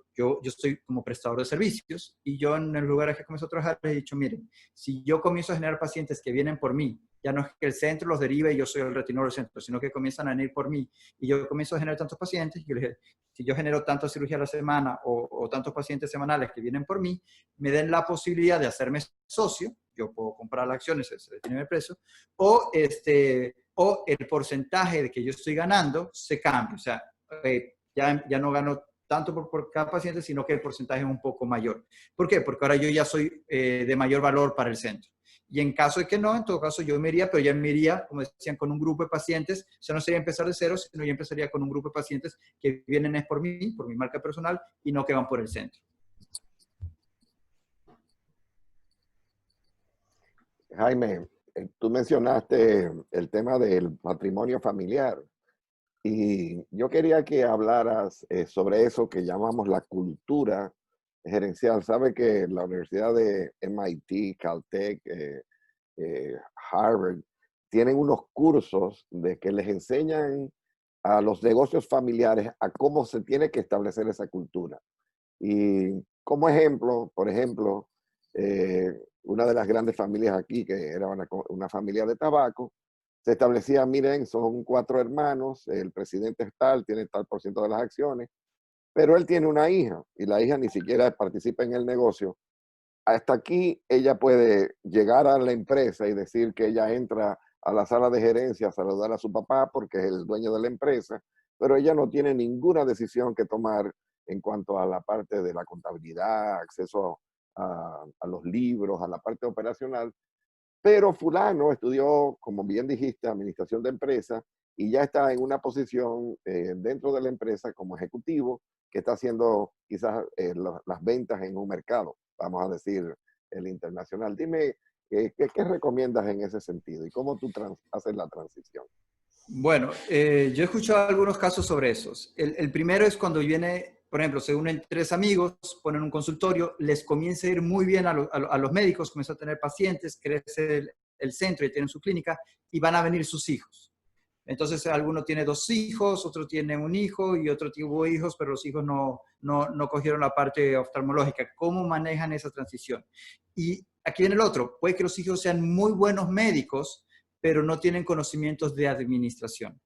estoy como prestador de servicios y yo en el lugar que comienzo a trabajar les he dicho, miren, si yo comienzo a generar pacientes que vienen por mí, ya no es que el centro los derive y yo soy el retinólogo del centro, sino que comienzan a venir por mí y yo comienzo a generar tantos pacientes, y yo les dije, si yo genero tantas cirugías a la semana o tantos pacientes semanales que vienen por mí, me den la posibilidad de hacerme socio, yo puedo comprar las acciones, se detiene el precio, o el porcentaje de que yo estoy ganando se cambia, o sea, ya no gano tanto por cada paciente, sino que el porcentaje es un poco mayor. ¿Por qué? Porque ahora yo ya soy de mayor valor para el centro. Y en caso de que no, en todo caso yo me iría, pero ya me iría, como decían, con un grupo de pacientes. O sea, no sería empezar de cero, sino ya empezaría con un grupo de pacientes que vienen es por mí, por mi marca personal, y no que van por el centro. Jaime, tú mencionaste el tema del patrimonio familiar. Y yo quería que hablaras sobre eso que llamamos la cultura gerencial. Sabe que la Universidad de MIT, Caltech, Harvard, tienen unos cursos de que les enseñan a los negocios familiares a cómo se tiene que establecer esa cultura. Y como ejemplo, por ejemplo, una de las grandes familias aquí, que era una familia de tabaco, se establecía, miren, son 4 hermanos, el presidente es tal, tiene tal % de las acciones, pero él tiene una hija y la hija ni siquiera participa en el negocio. Hasta aquí ella puede llegar a la empresa y decir que ella entra a la sala de gerencia a saludar a su papá porque es el dueño de la empresa, pero ella no tiene ninguna decisión que tomar en cuanto a la parte de la contabilidad, acceso a los libros, a la parte operacional. Pero fulano estudió, como bien dijiste, administración de empresas y ya está en una posición dentro de la empresa como ejecutivo que está haciendo quizás las ventas en un mercado, vamos a decir, el internacional. Dime, ¿qué recomiendas en ese sentido y cómo tú haces la transición? Bueno, yo he escuchado algunos casos sobre esos. El primero es cuando viene, por ejemplo, se unen 3 amigos, ponen un consultorio, les comienza a ir muy bien a los médicos, comienzan a tener pacientes, crece el centro y tienen su clínica y van a venir sus hijos. Entonces, alguno tiene 2 hijos, otro tiene un hijo y otro tuvo hijos, pero los hijos no no cogieron la parte oftalmológica. ¿Cómo manejan esa transición? Y aquí viene el otro. Puede que los hijos sean muy buenos médicos, pero no tienen conocimientos de administración.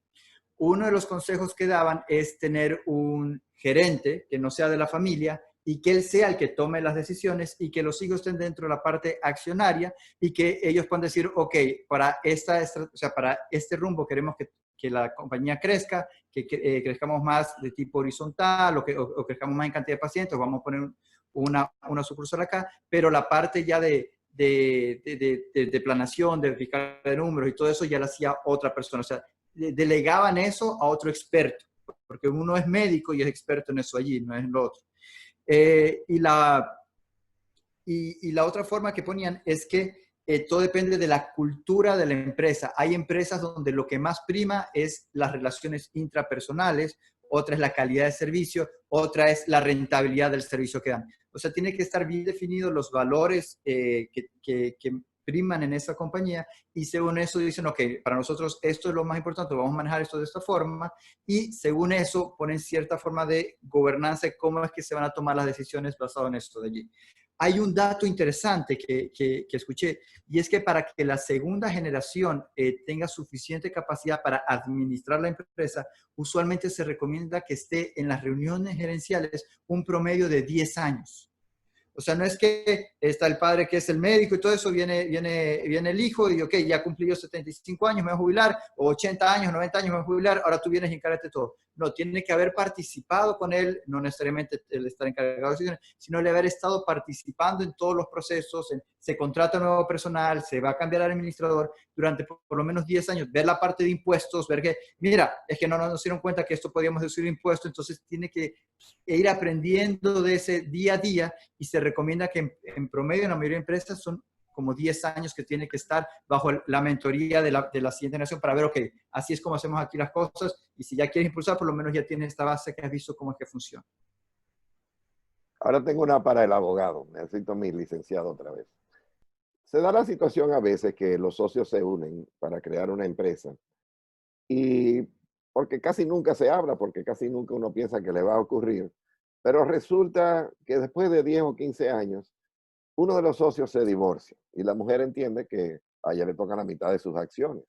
Uno de los consejos que daban es tener un gerente que no sea de la familia y que él sea el que tome las decisiones y que los hijos estén dentro de la parte accionaria y que ellos puedan decir, ok, para este rumbo queremos que la compañía crezca, que crezcamos más de tipo horizontal o crezcamos más en cantidad de pacientes, vamos a poner una sucursal acá, pero la parte ya de planación, de fijar de números y todo eso ya lo hacía otra persona. O sea, delegaban eso a otro experto, porque uno es médico y es experto en eso allí, no es en lo otro. Y la otra forma que ponían es que todo depende de la cultura de la empresa. Hay empresas donde lo que más prima es las relaciones intrapersonales, otra es la calidad de servicio, otra es la rentabilidad del servicio que dan. O sea, tiene que estar bien definidos los valores que priman en esa compañía y según eso dicen, ok, para nosotros esto es lo más importante, vamos a manejar esto de esta forma y según eso ponen cierta forma de gobernanza de cómo es que se van a tomar las decisiones basado en esto de allí. Hay un dato interesante que escuché y es que para que la segunda generación tenga suficiente capacidad para administrar la empresa, usualmente se recomienda que esté en las reuniones gerenciales un promedio de 10 años. O sea, no es que está el padre que es el médico y todo eso, viene el hijo y ok, ya cumplí yo 75 años, me voy a jubilar, o 80 años, 90 años, me voy a jubilar, ahora tú vienes y encárgate todo. No, tiene que haber participado con él, no necesariamente el estar encargado de decisiones, sino el haber estado participando en todos los procesos, se contrata nuevo personal, se va a cambiar al administrador durante por lo menos 10 años, ver la parte de impuestos, ver que, mira, es que no nos dieron cuenta que esto podíamos deducir impuestos, entonces tiene que ir aprendiendo de ese día a día y se recomienda que en promedio en la mayoría de empresas son como 10 años que tiene que estar bajo la mentoría de la siguiente generación para ver, ok, así es como hacemos aquí las cosas y si ya quieres impulsar, por lo menos ya tienes esta base que has visto cómo es que funciona. Ahora tengo una para el abogado. Necesito mi licenciado otra vez. Se da la situación a veces que los socios se unen para crear una empresa y porque casi nunca se habla, porque casi nunca uno piensa que le va a ocurrir, pero resulta que después de 10 o 15 años, uno de los socios se divorcia y la mujer entiende que a ella le toca la mitad de sus acciones.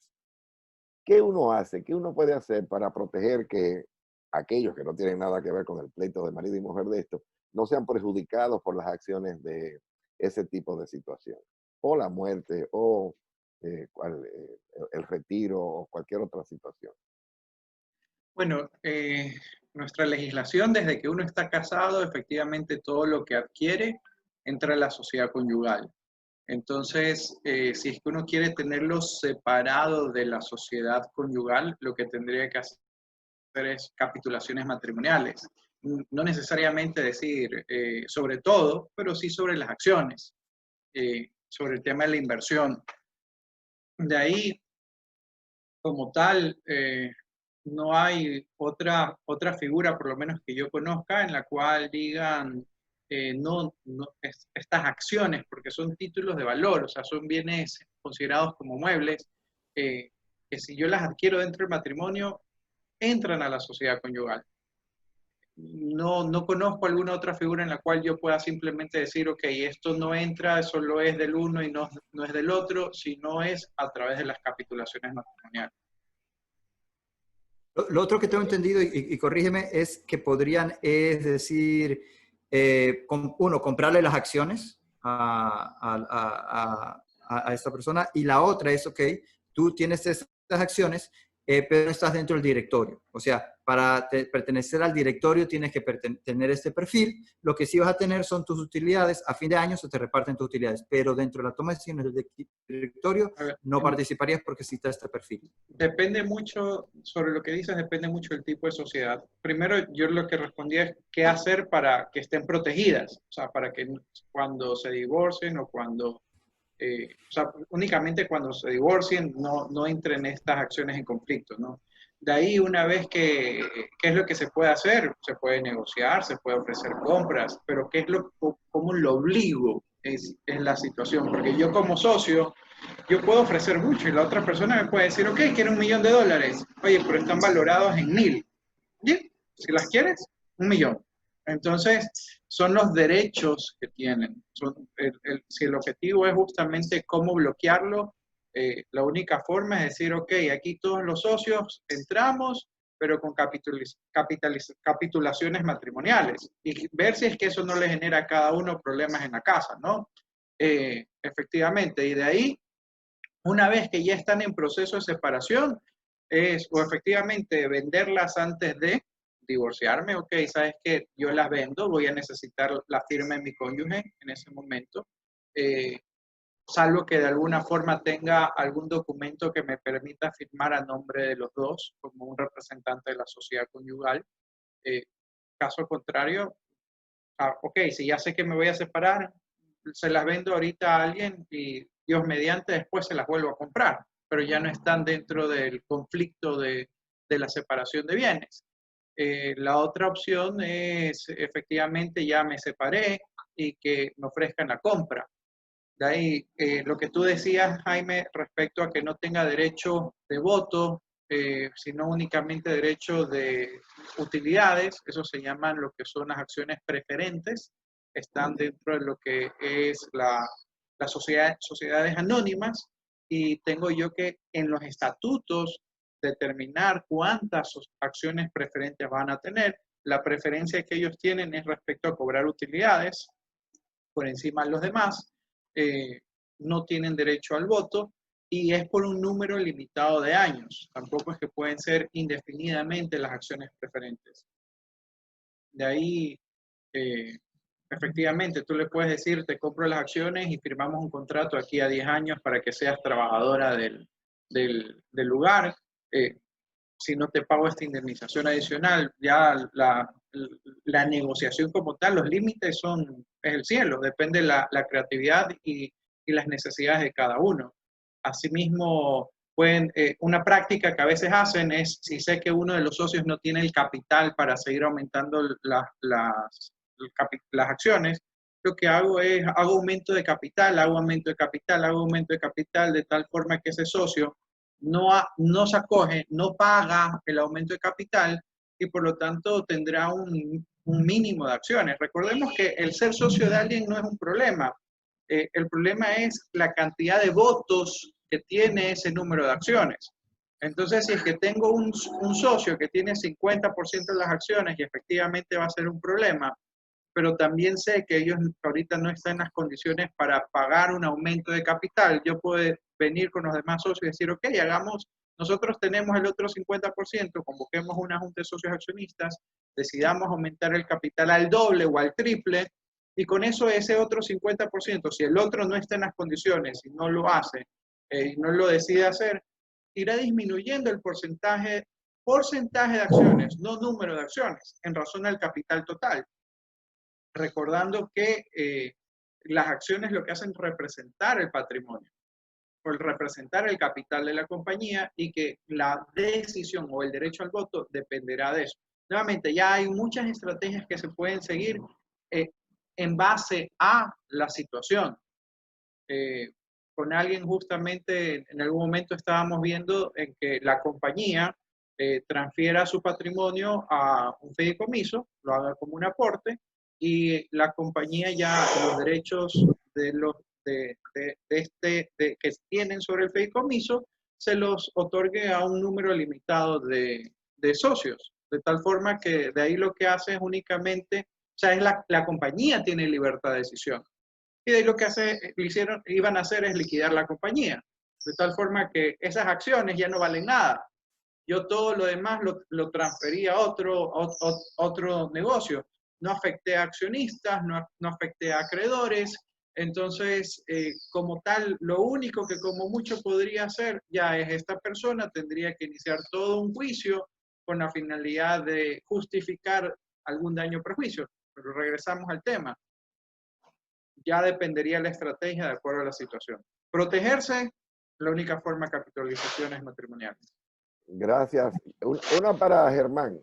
¿Qué uno hace? ¿Qué uno puede hacer para proteger que aquellos que no tienen nada que ver con el pleito de marido y mujer de esto no sean perjudicados por las acciones de ese tipo de situación? O la muerte, o el retiro, o cualquier otra situación. Bueno, nuestra legislación, desde que uno está casado, efectivamente todo lo que adquiere entra a la sociedad conyugal. Entonces, si es que uno quiere tenerlo separado de la sociedad conyugal, lo que tendría que hacer es capitulaciones matrimoniales. No necesariamente decir sobre todo, pero sí sobre las acciones, sobre el tema de la inversión. De ahí, como tal, no hay otra figura, por lo menos que yo conozca, en la cual digan estas acciones, porque son títulos de valor, o sea, son bienes considerados como muebles, que si yo las adquiero dentro del matrimonio, entran a la sociedad conyugal. No conozco alguna otra figura en la cual yo pueda simplemente decir, ok, esto no entra, solo es del uno y no es del otro, sino es a través de las capitulaciones matrimoniales. Lo otro que tengo entendido, y corrígeme, es que podrían, es decir, uno, comprarle las acciones a esta persona, y la otra es, ok, tú tienes estas acciones, pero no estás dentro del directorio. O sea, para pertenecer al directorio tienes que tener este perfil. Lo que sí vas a tener son tus utilidades. A fin de año se te reparten tus utilidades, pero dentro de la toma de decisiones del directorio no participarías porque sí está este perfil. Depende mucho, sobre lo que dices, depende mucho del tipo de sociedad. Primero, yo lo que respondía es qué hacer para que estén protegidas. O sea, para que cuando se divorcien o cuando... o sea, únicamente cuando se divorcien no entren estas acciones en conflicto, ¿no? De ahí, una vez ¿qué es lo que se puede hacer? Se puede negociar, se puede ofrecer compras, pero ¿cómo lo obligo? Es la situación, porque yo como socio, yo puedo ofrecer mucho y la otra persona me puede decir, ok, quiero $1 millón. Oye, pero están valorados en 1000. Bien, si las quieres, $1 millón. Entonces, son los derechos que tienen. Si el objetivo es justamente cómo bloquearlo, la única forma es decir, ok, aquí todos los socios entramos, pero con capitulaciones matrimoniales, y ver si es que eso no le genera a cada uno problemas en la casa, ¿no? Efectivamente, y de ahí, una vez que ya están en proceso de separación, o efectivamente venderlas antes de divorciarme, ok, sabes que yo las vendo, voy a necesitar la firma de mi cónyuge en ese momento, salvo que de alguna forma tenga algún documento que me permita firmar a nombre de los dos como un representante de la sociedad conyugal. Caso contrario, ok, si ya sé que me voy a separar, se las vendo ahorita a alguien y Dios mediante después se las vuelvo a comprar, pero ya no están dentro del conflicto de la separación de bienes. La otra opción es efectivamente ya me separé y que me ofrezcan la compra. De ahí, lo que tú decías, Jaime, respecto a que no tenga derecho de voto, sino únicamente derecho de utilidades, eso se llaman lo que son las acciones preferentes, están dentro de lo que es la sociedades anónimas, y tengo yo que en los estatutos determinar cuántas acciones preferentes van a tener. La preferencia que ellos tienen es respecto a cobrar utilidades por encima de los demás. No tienen derecho al voto y es por un número limitado de años. Tampoco es que pueden ser indefinidamente las acciones preferentes. De ahí, efectivamente, tú le puedes decir, te compro las acciones y firmamos un contrato aquí a 10 años para que seas trabajadora del lugar. Si no te pago esta indemnización adicional, ya la negociación como tal, los límites es el cielo, depende la creatividad y las necesidades de cada uno. Asimismo, una práctica que a veces hacen es, si sé que uno de los socios no tiene el capital para seguir aumentando las acciones, lo que hago es, hago aumento de capital, hago aumento de capital, hago aumento de capital, de tal forma que ese socio no se acoge, no paga el aumento de capital y por lo tanto tendrá un mínimo de acciones. Recordemos que el ser socio de alguien no es un problema. El problema es la cantidad de votos que tiene ese número de acciones. Entonces, si es que tengo un socio que tiene 50% de las acciones y efectivamente va a ser un problema, pero también sé que ellos ahorita no están en las condiciones para pagar un aumento de capital, yo puedo venir con los demás socios y decir, ok, nosotros tenemos el otro 50%, convoquemos una junta de socios accionistas, decidamos aumentar el capital al doble o al triple, y con eso ese otro 50%, si el otro no está en las condiciones y no lo hace, y no lo decide hacer, irá disminuyendo el porcentaje de acciones, no número de acciones, en razón al capital total. Recordando que las acciones lo que hacen es representar el patrimonio, o el representar el capital de la compañía, y que la decisión o el derecho al voto dependerá de eso. Nuevamente, ya hay muchas estrategias que se pueden seguir en base a la situación. Con alguien justamente en algún momento estábamos viendo en que la compañía transfiera su patrimonio a un fideicomiso, lo haga como un aporte, y la compañía ya los derechos que tienen sobre el fideicomiso se los otorgue a un número limitado de socios, de tal forma que de ahí lo que hace es únicamente, o sea, es la compañía tiene libertad de decisión. Y de ahí lo que iban a hacer es liquidar la compañía, de tal forma que esas acciones ya no valen nada. Yo todo lo demás lo transferí a otro negocio. No afecté a accionistas, no afecté a acreedores. Entonces, como tal, lo único que como mucho podría hacer ya es esta persona tendría que iniciar todo un juicio con la finalidad de justificar algún daño o perjuicio. Pero regresamos al tema. Ya dependería la estrategia de acuerdo a la situación. Protegerse, la única forma de capitalización es matrimonial. Gracias. Una para Germán.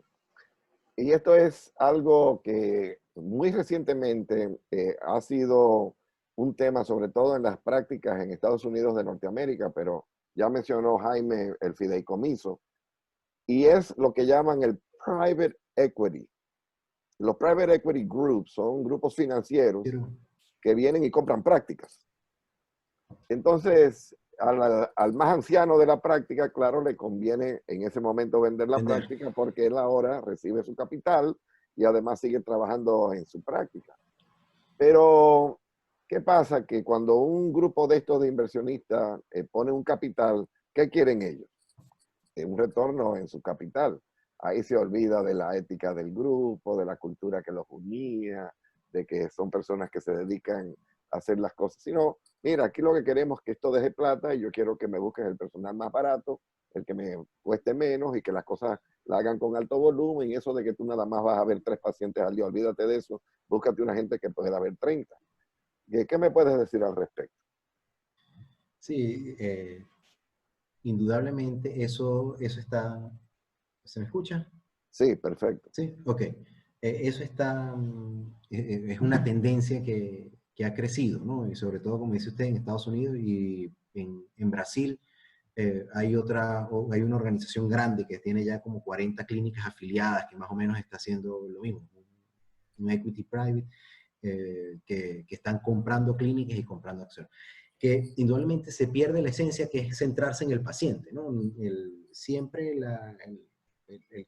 Y esto es algo que muy recientemente ha sido un tema, sobre todo en las prácticas en Estados Unidos de Norteamérica, pero ya mencionó Jaime el fideicomiso, y es lo que llaman el private equity. Los private equity groups son grupos financieros Pero, que vienen y compran prácticas. Entonces, al más anciano de la práctica, claro, le conviene en ese momento vender la vender. práctica porque él ahora recibe su capital y además sigue trabajando en su práctica. Pero, ¿qué pasa? Que cuando un grupo de estos de inversionistas pone un capital, ¿qué quieren ellos? Un retorno en su capital. Ahí se olvida de la ética del grupo, de la cultura que los unía, de que son personas que se dedican a hacer las cosas. Sino, mira, aquí lo que queremos es que esto deje plata y yo quiero que me busques el personal más barato, el que me cueste menos y que las cosas la hagan con alto volumen. Y eso de que tú nada más vas a ver 3 pacientes al día, olvídate de eso. Búscate una gente que pueda ver 30. ¿Qué me puedes decir al respecto? Sí, indudablemente eso está... ¿Se me escucha? Sí, perfecto. Sí, ok. Eso está, es una tendencia que ha crecido, ¿no? Y sobre todo, como dice usted, en Estados Unidos y en Brasil hay hay una organización grande que tiene ya como 40 clínicas afiliadas que más o menos está haciendo lo mismo, un equity private, que están comprando clínicas y comprando acciones. Que indudablemente se pierde la esencia que es centrarse en el paciente, ¿no? Siempre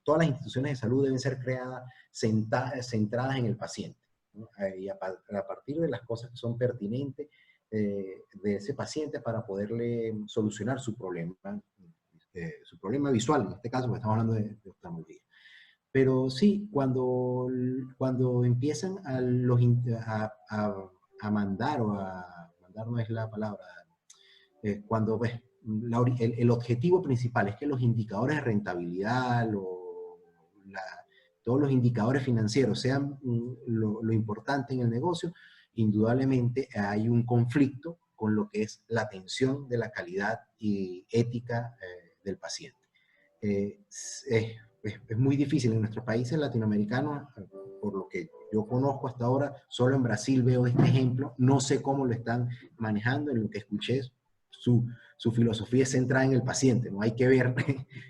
todas las instituciones de salud deben ser creadas centradas en el paciente, ¿no? Y a partir de las cosas que son pertinentes de ese paciente para poderle solucionar su problema visual, en este caso, porque estamos hablando de oftalmología. Pero sí, cuando empiezan a mandar, o a mandar no es la palabra, cuando ves, el objetivo principal es que los indicadores de rentabilidad, todos los indicadores financieros sean lo importante en el negocio, indudablemente hay un conflicto con lo que es la atención de la calidad y ética del paciente. Es muy difícil en nuestros países latinoamericanos, por lo que yo conozco hasta ahora, solo en Brasil veo este ejemplo, no sé cómo lo están manejando, en lo que escuché, su filosofía es centrada en el paciente, no hay que ver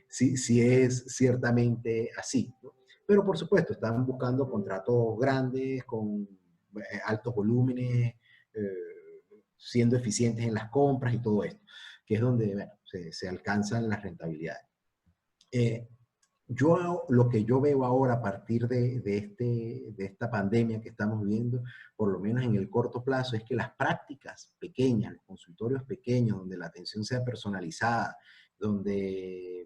si es ciertamente así, ¿no? Pero por supuesto, están buscando contratos grandes, con altos volúmenes, siendo eficientes en las compras y todo esto, que es donde bueno, se alcanzan las rentabilidades. Lo que yo veo ahora a partir de esta pandemia que estamos viviendo, por lo menos en el corto plazo, es que las prácticas pequeñas, los consultorios pequeños, donde la atención sea personalizada, donde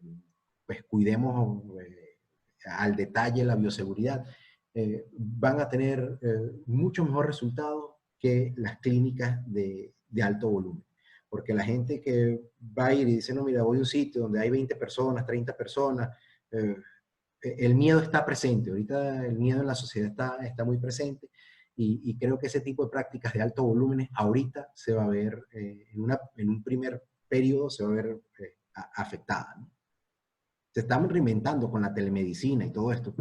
pues cuidemos al detalle la bioseguridad, van a tener mucho mejor resultado que las clínicas de alto volumen. Porque la gente que va a ir y dice, no, mira, voy a un sitio donde hay 20 personas, 30 personas, el miedo está presente. Ahorita el miedo en la sociedad está muy presente y creo que ese tipo de prácticas de alto volumen ahorita se va a ver, en un primer periodo se va a ver afectada, ¿no? Se están reinventando con la telemedicina y todo esto,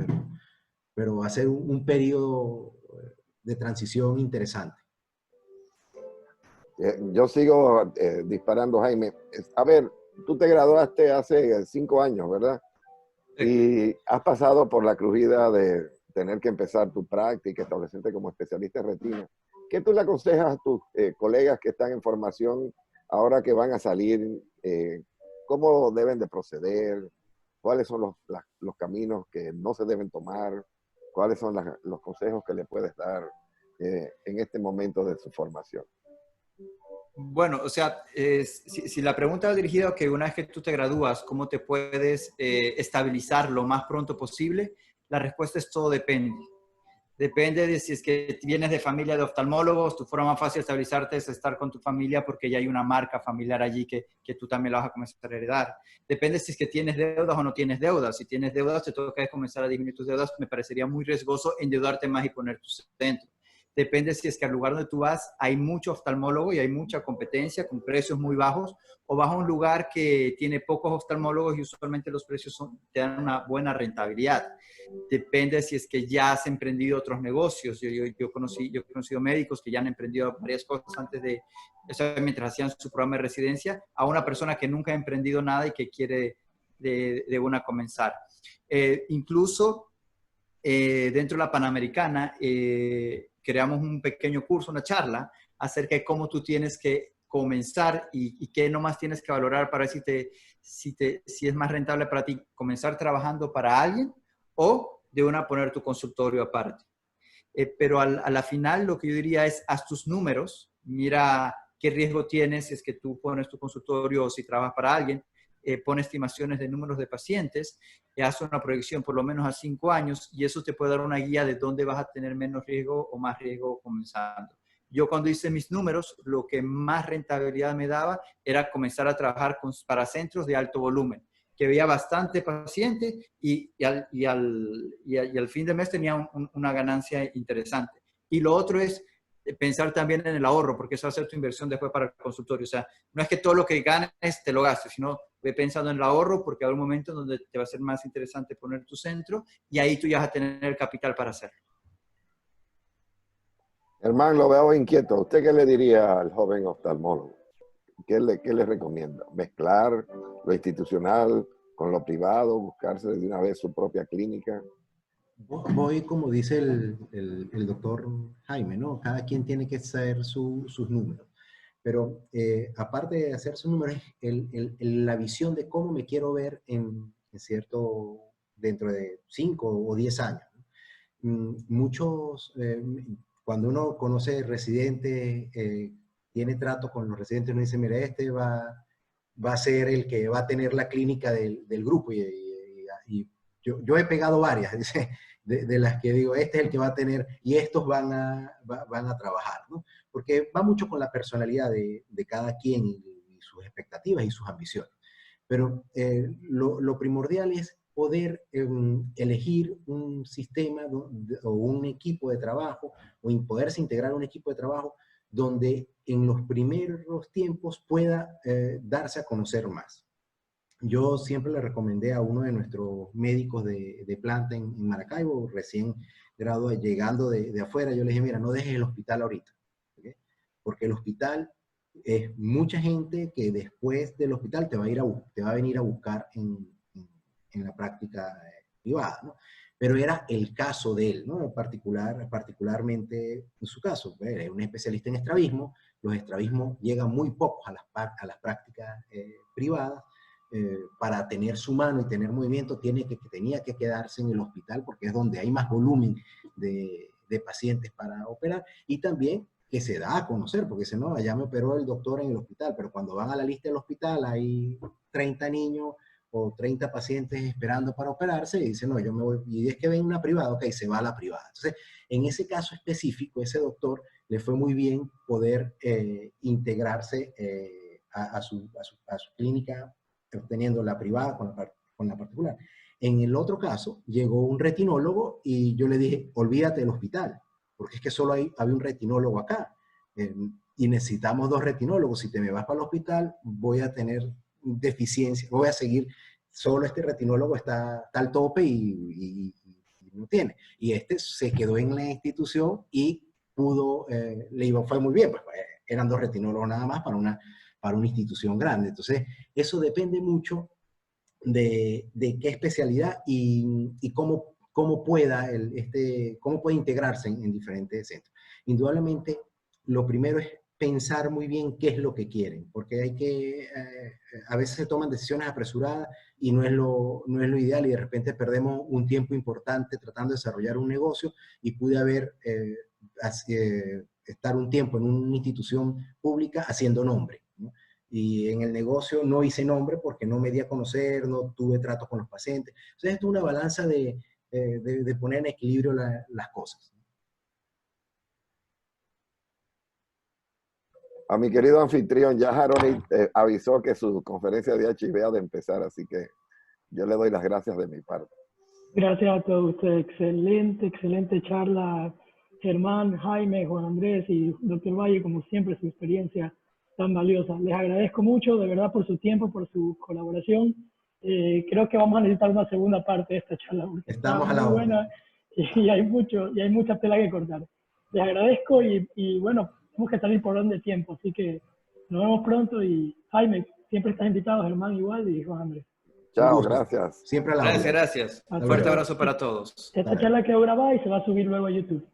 pero va a ser un periodo de transición interesante. Yo sigo disparando, Jaime. A ver, tú te graduaste hace 5 años, ¿verdad? Y has pasado por la crujida de tener que empezar tu práctica, establecerte como especialista en retina. ¿Qué tú le aconsejas a tus colegas que están en formación ahora que van a salir? ¿Cómo deben de proceder? ¿Cuáles son los caminos que no se deben tomar? ¿Cuáles son los consejos que le puedes dar en este momento de su formación? Bueno, o sea, si la pregunta va dirigida a que una vez que tú te gradúas, ¿cómo te puedes estabilizar lo más pronto posible? La respuesta es todo depende. Depende de si es que vienes de familia de oftalmólogos, tu forma más fácil de estabilizarte es estar con tu familia porque ya hay una marca familiar allí que tú también la vas a comenzar a heredar. Depende si es que tienes deudas o no tienes deudas. Si tienes deudas, te toca comenzar a disminuir tus deudas. Me parecería muy riesgoso endeudarte más y poner tu centro. Depende si es que al lugar donde tú vas hay mucho oftalmólogo y hay mucha competencia con precios muy bajos, o vas a un lugar que tiene pocos oftalmólogos y usualmente los precios te dan una buena rentabilidad. Depende si es que ya has emprendido otros negocios. Yo he conocido médicos que ya han emprendido varias cosas antes de, o sea, mientras hacían su programa de residencia, a una persona que nunca ha emprendido nada y que quiere de una comenzar. Incluso dentro de la Panamericana, creamos un pequeño curso, una charla, acerca de cómo tú tienes que comenzar y qué nomás tienes que valorar para ver si es más rentable para ti comenzar trabajando para alguien o de una poner tu consultorio aparte. Pero a la final lo que yo diría es, haz tus números, mira qué riesgo tienes si es que tú pones tu consultorio o si trabajas para alguien, pone estimaciones de números de pacientes, haz una proyección por lo menos a 5 años y eso te puede dar una guía de dónde vas a tener menos riesgo o más riesgo comenzando. Yo cuando hice mis números, lo que más rentabilidad me daba era comenzar a trabajar para centros de alto volumen, que veía bastante paciente y al fin de mes tenía una ganancia interesante. Y lo otro es pensar también en el ahorro, porque eso va a ser tu inversión después para el consultorio. O sea, no es que todo lo que ganes te lo gastes, sino ve pensando en el ahorro, porque habrá un momento donde te va a ser más interesante poner tu centro y ahí tú ya vas a tener el capital para hacerlo. Germán, lo veo inquieto. ¿Usted qué le diría al joven oftalmólogo? ¿Qué le recomienda? ¿Mezclar lo institucional con lo privado? ¿Buscarse de una vez su propia clínica? Voy, como dice el doctor Jaime, ¿no? Cada quien tiene que hacer sus números. Pero aparte de hacer sus números, la visión de cómo me quiero ver dentro de 5 o 10 años. Muchos, cuando uno conoce residentes, tiene trato con los residentes, uno dice, mira, este va a ser el que va a tener la clínica del grupo. Y yo he pegado varias, dice, de las que digo, este es el que va a tener, y estos van a trabajar, ¿no? Porque va mucho con la personalidad de cada quien y sus expectativas y sus ambiciones. Pero lo primordial es poder elegir un sistema o un equipo de trabajo o poderse integrar a un equipo de trabajo donde en los primeros tiempos pueda darse a conocer más. Yo siempre le recomendé a uno de nuestros médicos de planta en Maracaibo, recién graduado, llegando de afuera, yo le dije, mira, no dejes el hospital ahorita, ¿okay? Porque el hospital es mucha gente que después del hospital te va a venir a buscar en la práctica privada, ¿no? Pero era el caso de él, ¿no? Particularmente en su caso, era un especialista en estrabismo, los estrabismos llegan muy pocos a las prácticas privadas. Para tener su mano y tener movimiento tenía que quedarse en el hospital porque es donde hay más volumen de pacientes para operar, y también que se da a conocer, porque si no, allá me operó el doctor en el hospital, pero cuando van a la lista del hospital hay 30 niños o 30 pacientes esperando para operarse y dicen, no, yo me voy, y es que ven una privada, ok, se va a la privada. Entonces, en ese caso específico, ese doctor le fue muy bien poder integrarse a su clínica, teniendo la privada con la particular. En el otro caso, llegó un retinólogo y yo le dije, olvídate del hospital, porque es que solo había un retinólogo acá. Y necesitamos 2 retinólogos. Si te me vas para el hospital, voy a tener deficiencia, voy a seguir, solo este retinólogo está al tope y no tiene. Y este se quedó en la institución y pudo, fue muy bien, pues eran 2 retinólogos nada más para una institución grande. Entonces, eso depende mucho de qué especialidad y cómo puede integrarse en diferentes centros. Indudablemente, lo primero es pensar muy bien qué es lo que quieren, porque a veces se toman decisiones apresuradas y no es lo ideal, y de repente perdemos un tiempo importante tratando de desarrollar un negocio y pude estar un tiempo en una institución pública haciendo nombre, ¿no? Y en el negocio no hice nombre porque no me di a conocer, no tuve trato con los pacientes. Entonces, esto es una balanza de poner en equilibrio las cosas. A mi querido anfitrión, ya Haroni avisó que su conferencia de HIV ha de empezar, así que yo le doy las gracias de mi parte. Gracias a todos ustedes. Excelente charla, Germán, Jaime, Juan Andrés y doctor Valle, como siempre, su experiencia tan valiosa. Les agradezco mucho, de verdad, por su tiempo, por su colaboración. Creo que vamos a necesitar una segunda parte de esta charla. Estamos a muy la buena y hay mucha tela que cortar. Les agradezco y bueno, tenemos que salir por orden de tiempo, así que nos vemos pronto. Y Jaime, siempre estás invitado, Germán igual, y Juan Andrés. Chao, gusto. gracias. Siempre a la Gracias, orden. gracias. Hasta Un fuerte luego. abrazo para todos. Esta charla quedó grabada y se va a subir luego a YouTube.